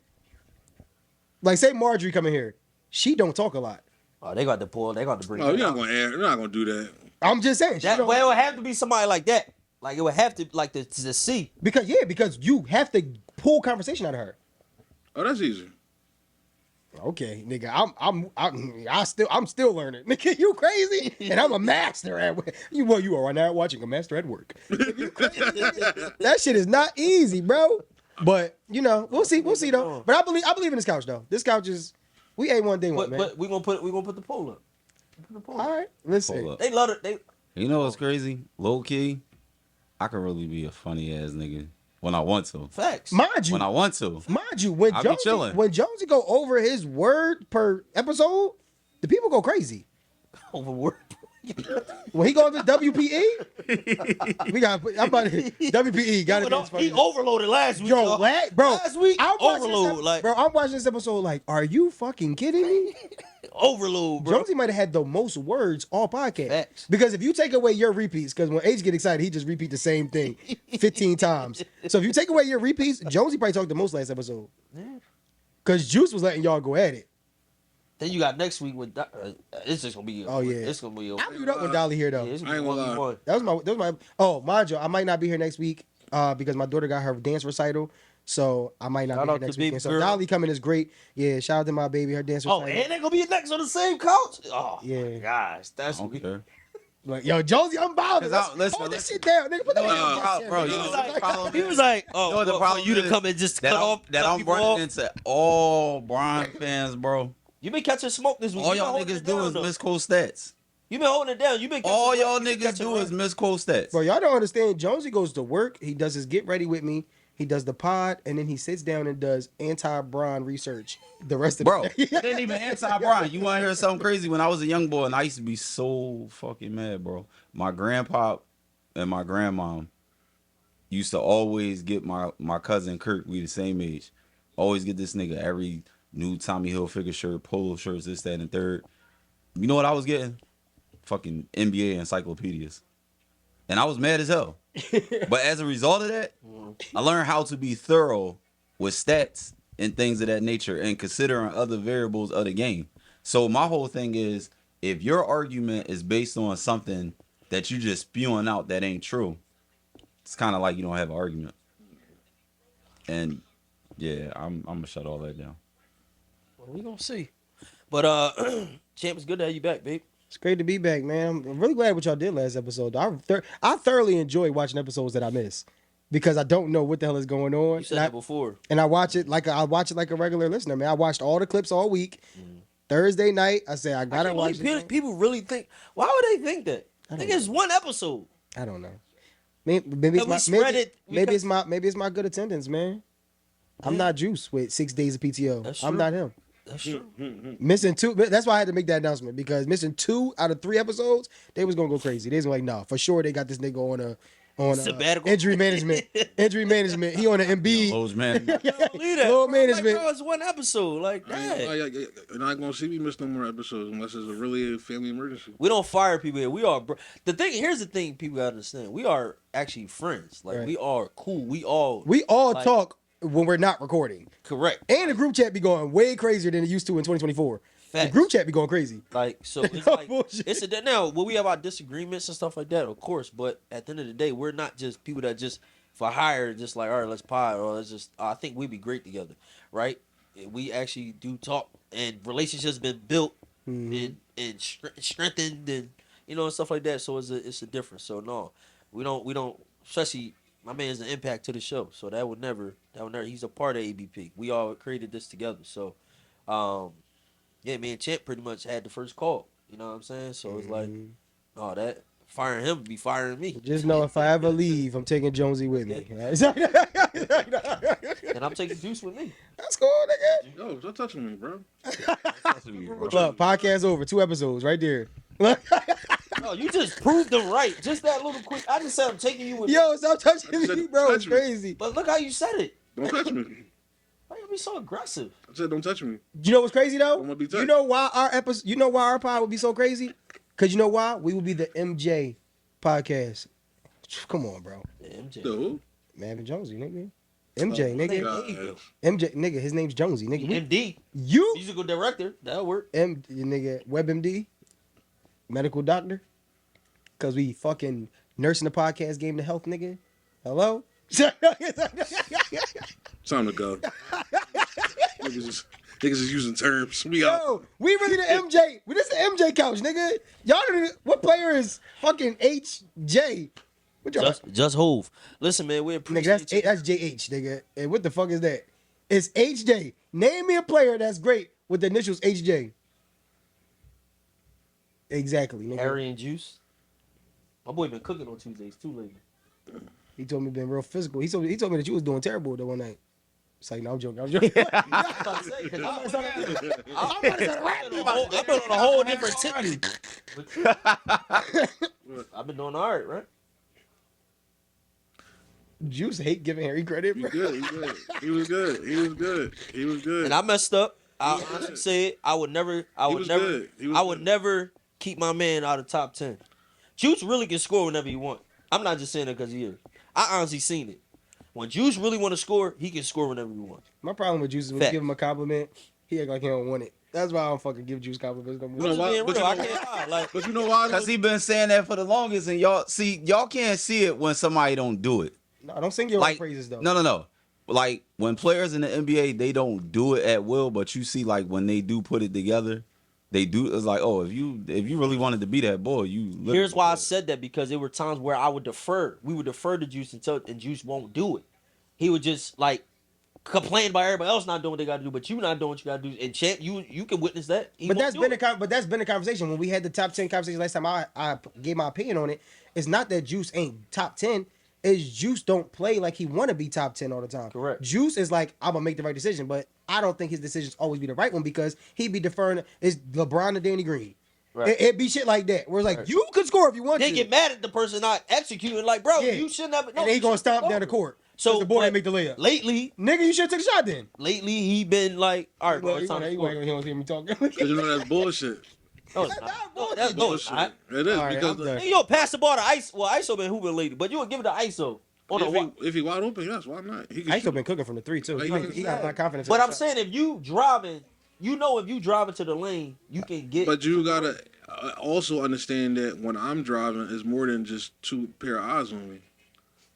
like say Marjorie coming here, she don't talk a lot. Oh, they got to pull. They got to bring. No, it we're not out. gonna air. We're not gonna do that. I'm just saying, she That don't- well, it would have to be somebody like that. Like it would have to like to see. because you have to pull conversation out of her. Oh, that's easy. Okay, nigga, I'm still learning. Nigga, you crazy? And I'm a master at you. Well, you are right now watching a master at work. If you crazy, nigga, that shit is not easy, bro. But you know, we'll see though. But I believe in this couch though. This couch is we ain't one day one, man. But we gonna put the poll up. All right, listen. Hold up. They love it. You know what's crazy? Low key, I could really be a funny ass nigga when I want to. Facts. Mind you, When I want to. when I be chilling. Jonesy go over his word per episode, the people go crazy. Overwork. When he goes to WPE, we got. I'm about to WPE. Got it. He overloaded last week. Yo, bro. Last week, overload. I'm watching this episode. Like, are you fucking kidding me? Overload, bro. Jonesy might have had the most words all podcast. Facts. Because if you take away your repeats, because when H get excited, he just repeat the same thing 15 times. So if you take away your repeats, Jonesy probably talked the most last episode. Because Juice was letting y'all go at it. Then you got next week with it's just gonna be. Oh yeah, it's gonna be. I mute up with Dolly here though. Yeah, I ain't gonna lie. That was my. Oh, mind you, I might not be here next week because my daughter got her dance recital, so I might not Shout be out here to next baby week. So girl. Dolly coming is great. Yeah, shout out to my baby, her dance Oh, recital. and they gonna be next on the same couch. Oh Yeah. my gosh, that's I don't care. Like, yo, Jonesy, I'm bothered. Listen, Hold this shit down, nigga. Put that No, bro, shit you down. know what the problem he is? was like, You know oh, what the well, problem for you to is? come and just That cut off. that cut I'm people running off. into all Bron fans, bro. You been catching smoke this week. All You been y'all holding niggas it do down, is though. misquote stats. You been holding it down. You been catching All rap. y'all You been niggas catching do rap. is misquote stats. Bro, y'all don't understand. Jonesy goes to work. He does his get ready with me. He does the pod, and then he sits down and does anti-Bron research the rest of Bro, the day. it ain't even anti-Bron. You want to hear something crazy? When I was a young boy, and I used to be so fucking mad, bro. My grandpa and my grandmom used to always get my cousin Kirk. We the same age. Always get this nigga every new Tommy Hilfiger shirt, polo shirts, this, that, and third. You know what I was getting? Fucking NBA encyclopedias. And I was mad as hell. But as a result of that, I learned how to be thorough with stats and things of that nature and considering other variables of the game. So my whole thing is, if your argument is based on something that you just spewing out that ain't true, it's kind of like you don't have an argument. And yeah, I'm gonna shut all that down. Well, we gonna see. But Champ, it's good to have you back, babe. It's great to be back, man. I'm really glad what y'all did last episode. I thoroughly enjoy watching episodes that I miss because I don't know what the hell is going on. You said that before. And I watch it like a regular listener, man. I watched all the clips all week. Thursday night, I said I gotta watch it. People really think. Why would they think that? I think it's one episode. I don't know. Maybe it's my good attendance, man. I'm not Juice with 6 days of PTO. That's I'm true. not him. That's true. Missing 2. That's why I had to make that announcement because missing 2 out of 3 episodes, they was gonna go crazy. They was like, nah, for sure they got this nigga on Sabbatical. injury management. Injury management. He on the MB. Lowe's man. Believe that. Low bro. management. Like, bro, it's one episode. Like that. You're not gonna see me miss no more episodes unless it's a really family emergency. We don't fire people here. We are here's the thing people gotta understand. We are actually friends. Like Right. we are cool. We all like, talk when we're not recording. correct. And the group chat be going way crazier than it used to in 2024. Facts. The group chat be going crazy. Like so it's No like bullshit. it's a now will we have our disagreements and stuff like that, of course, but at the end of the day, we're not just people that just for hire just like, all right, let's pod or let's just I think we'd be great together, right? And we actually do talk and relationships been built and strengthened and you know and stuff like that. So it's a difference. So no, we don't especially my man's an impact to the show. So that would never he's a part of ABP. We all created this together. So yeah, man, Champ pretty much had the first call. You know what I'm saying? So it's like, oh, that firing him would be firing me. Just know if I ever leave, I'm taking Jonesy with me. That's And I'm taking Juice with me. cool, nigga. Yo, stop touching me, bro. Look, podcast over. 2 episodes right there. No, you just proved them right. Just that little quick. I just said I'm taking you with me. Yo, stop touching I me, said bro. It's touch me. crazy. But look how you said it. Don't touch me. Why you be so aggressive? I said don't touch me. You know what's crazy though? I'm gonna be You touched. know why our episode? You know why our pod would be so crazy? Cause you know why? We would be the MJ podcast. Come on, bro. Yeah, MJ. No. Marvin Jonesy, nigga. MJ, There nigga. you go. MJ, nigga. His name's Jonesy, nigga. MD. You, Musical director. That'll work. nigga. WebMD, medical doctor. Cause we fucking nursing the podcast game to health, nigga. Hello. Time to go. niggas is using terms. We out. Yo, we really the MJ. This is the MJ couch, nigga. Y'all, what player is fucking HJ? What y'all? Just Hove. Listen, man, we Nigga, appreciate you. that's JH, nigga. And what the fuck is that? It's HJ. Name me a player that's great with the initials HJ. Exactly, nigga. Harry and Juice. My boy been cooking on Tuesdays too lately. He told me been real physical. He told me that you was doing terrible the one night. It's like, no, I'm joking. I'm joking. I've been on a whole different tip. I've been doing all right? Juice hate giving Harry credit, He bro. good. He was good. And I messed up. I honestly said I would never keep my man out of top 10. Juice really can score whenever he want. I'm not just saying it because he is. I honestly seen it. When Juice really want to score, he can score whenever he want. My problem with Juice is when you give him a compliment, he act like he don't want it. That's why I don't fucking give Juice compliments no more. You know why? Being real, I can't lie. Like, But you know why? Because he been saying that for the longest, and y'all can't see it when somebody don't do it. No, don't sing your own praises though. No. Like when players in the NBA, they don't do it at will, but you see like when they do put it together, they do. It's like, oh, if you really wanted to be that boy, you. here's why I said that, because there were times where I would defer. We would defer to Juice and Juice won't do it. He would just like complain about everybody else not doing what they got to do, but you not doing what you got to do. And Champ, you can witness that. But that's been a conversation when we had the top 10 conversation last time. I gave my opinion on it. It's not that Juice ain't top 10. It's Juice don't play like he want to be top 10 all the time. Correct. Juice is like, I'm gonna make the right decision, but I don't think his decisions always be the right one because he be deferring. It's LeBron to Danny Green. Right. It be shit like that where it's like, you could score if you want They to. get mad at the person not executing. Like, bro, Yeah. you shouldn't have. No, and then he gonna stomp down the court. So the boy but ain't make the layup. Lately, Nigga, you should have took a shot then. he been like, all right, bro, it's time to He score. don't hear me talking. Because you know that's bullshit. No, it's not. No, that's bullshit. It is All right, because I'm done. Hey, yo, pass the ball to ISO. Well, ISO been hooping lately, but you would give it to ISO. if he wide open, yes, why not? He can I shoot. still been cooking from the 3 too. He got my confidence. But in I'm the shot. saying if you driving, if you driving to the lane, you can get. But you gotta also understand that when I'm driving, it's more than just two pair of eyes on me.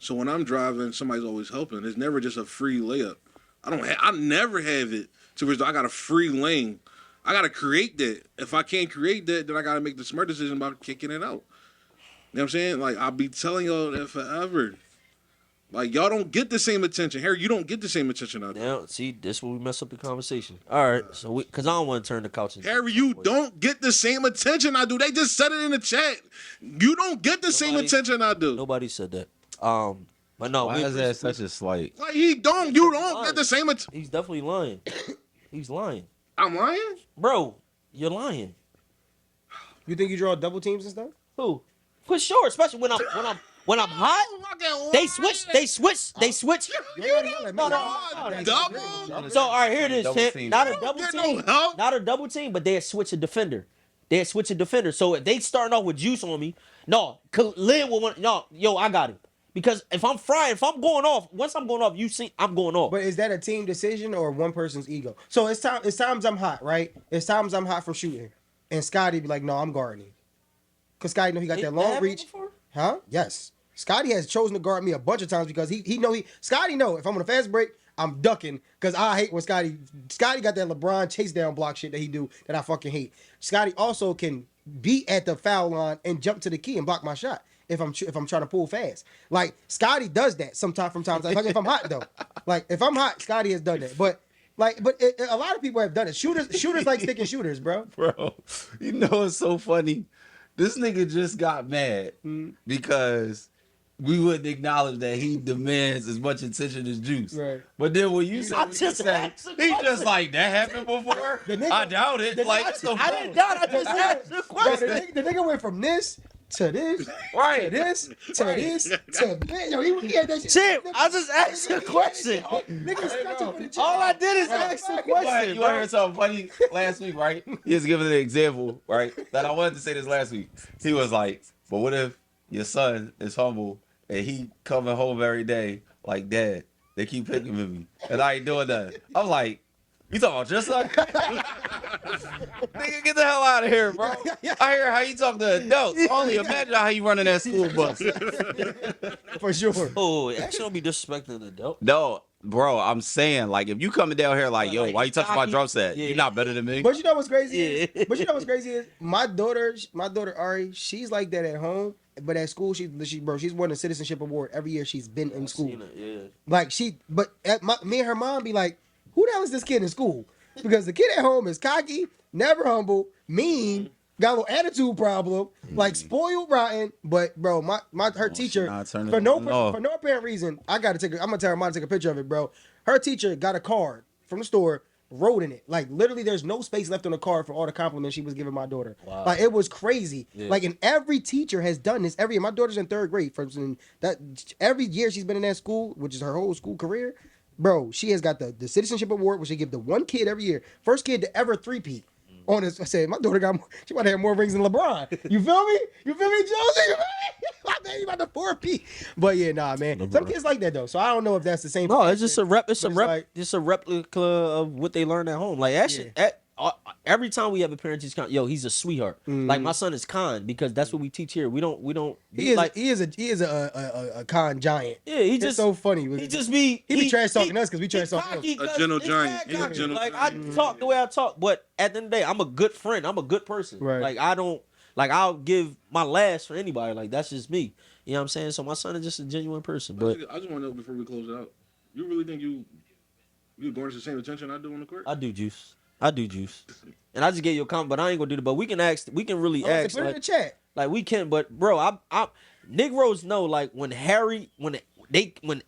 So when I'm driving, somebody's always helping. It's never just a free layup. I never have it to where I got a free lane. I gotta create that. If I can't create that, then I gotta make the smart decision about kicking it out. You know what I'm saying? Like I'll be telling y'all that forever. Like y'all don't get the same attention. Harry, you don't get the same attention out there. Now, see, this where we mess up the conversation. All right, so because I don't want to turn the couch into. Harry, you don't get the same attention I do. They just said it in the chat. You don't get the same attention I do. Nobody said that. But no, Why is that such a slight? Like you don't get the same attention. He's definitely lying. He's lying, I'm lying? bro. You're lying. You think you draw double teams and stuff? Who? For sure, especially when I'm hot. They switch. Double? So all right, here it is. Double Champ. team. Not a double Get team. no help. Not a double team, but they switch a defender. So if they starting off with Juice on me, no, Lynn will want. No, yo, I got it. Because if I'm going off, once I'm going off, I'm going off. But is that a team decision or one person's ego? So it's times I'm hot, right? It's times I'm hot from shooting, and Scotty be like, no, I'm guarding. Cause Scotty know he got that long happened reach. before? Huh? Yes. Scotty has chosen to guard me a bunch of times because Scotty know if I'm on a fast break, I'm ducking because I hate when Scotty got that LeBron chase down block shit that he do that I fucking hate. Scotty also can be at the foul line and jump to the key and block my shot if I'm trying to pull fast. Like Scotty does that from time to time. Like if I'm hot though, like if I'm hot, Scotty has done that. But a lot of people have done it. Shooters like sticking shooters, bro. Bro, you know it's so funny. This nigga just got mad because we wouldn't acknowledge that he demands as much attention as Juice. Right. But then when you say, I just asked a he question. just like, that happened before? nigga- I doubt it. Like, what the I fuck? didn't doubt. I just asked the Bro, question. the nigga went from this to this, Right. to this, to this, to this. Yo, he had that shit. Chip, I just asked a question. Nigga scratching for the chip. All I did is ask a question. You want to hear something funny? Last week, right? He was giving an example, right? That I wanted to say this last week. He was like, but what if your son is humble and he coming home every day like, Dad, they keep picking with me and I ain't doing that. I'm like, you talking about your son? Nigga, get the hell out of here, bro. I hear how you talk to adults. Only imagine how you running that school bus. For sure. Oh, actually, don't be disrespecting an adult. No, bro, I'm saying, like, if you coming down here like, yo, Like, why you touching my cocky. drum set? Yeah. You're not better than me. But you know what's crazy? Yeah. But you know what's crazy is my daughter Ari, she's like that at home, but at school she's won a citizenship award every year she's been in school. Seen it, yeah. Like me and her mom be like, who the hell is this kid in school? Because the kid at home is cocky, never humble, mean, got a little attitude problem, like spoiled rotten. But bro, her teacher not turning for no nothing off. apparent reason, I'm gonna tell her mom to take a picture of it, bro. Her teacher got a card from the store, wrote in it. Like literally there's no space left on the card for all the compliments she was giving my daughter. Wow. Like it was crazy. Yeah. Like and every teacher has done this every year. My daughter's in 3rd grade. That every year she's been in that school, which is her whole school career. Bro, she has got the citizenship award, which they give to one kid every year. First kid to ever three-peat. On this, I said, my daughter she might have more rings than LeBron. You feel me? You feel me, Josie? You feel me? My baby about to 4-peat. But yeah, nah, man. Some kids like that though. So I don't know if that's the same. No, it's just a like- just a replica of what they learned at home. Like actually, every time we have a parent teacher, yo, he's a sweetheart. Like my son is kind because that's what we teach here. We don't. He is like, he is a con giant. yeah, he It's just so funny. He just be he be trash talking us because we trash talking him. A gentle giant. He's a gentle Like giant. I talk the way I talk, but at the end of the day, I'm a good friend. I'm a good person. Right. Like I don't like I'll give my last for anybody. Like that's just me. You know what I'm saying? So my son is just a genuine person. But I just want to know before we close it out. You really think you garnish the same attention I do on the court? I do juice. And I just gave you a comment, but I ain't gonna do that. But we can really ask. Put it in Like, the chat. like we can, but bro, I Negroes know like when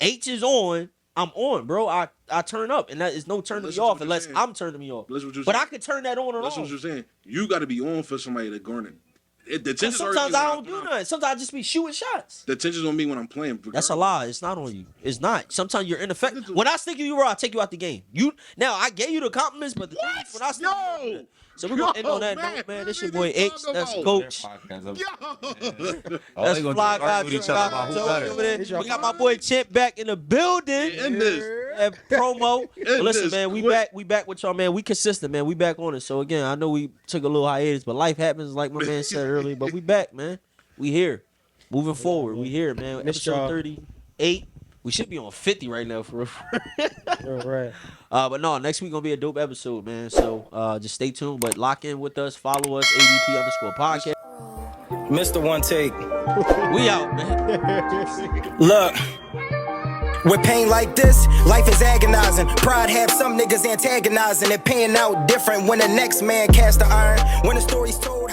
H is on, I'm on, bro. I turn up, and that is no turning me Listen to off what you're unless saying. I'm turning me off. Listen what you're But I saying. could turn that on or That's what off. you're saying. You got to be on for somebody to garner. The And tension's already sometimes I when don't do nothing. Sometimes I just be shooting shots. The tension's on me when I'm playing. That's a lie. It's not on you. It's not. Sometimes you're ineffective. When I stick you, bro, I take you out the game. Now I gave you the compliments, but the thing is, when I stick you, so we're gonna end on that note, man. This your boy H. That's Coach. That's Fly Guy. with each other about who better. Over there. We got my boy Chip back in the building. In this. And promo. But listen, this man, we quick. back with y'all, man. We consistent, man. We back on it. So again, I know we took a little hiatus, but life happens, like my man said earlier. But we back, man. We here, moving forward. We here, man. Miss Episode y'all. 38. We should be on 50 right now, for real. All right. But no, next week gonna be a dope episode, man. So just stay tuned, but lock in with us. Follow us, ABP_podcast. Mr. One Take. We out, man. Look. With pain like this, life is agonizing. Pride have some niggas antagonizing. It paying out different when the next man cast the iron. When the story's told.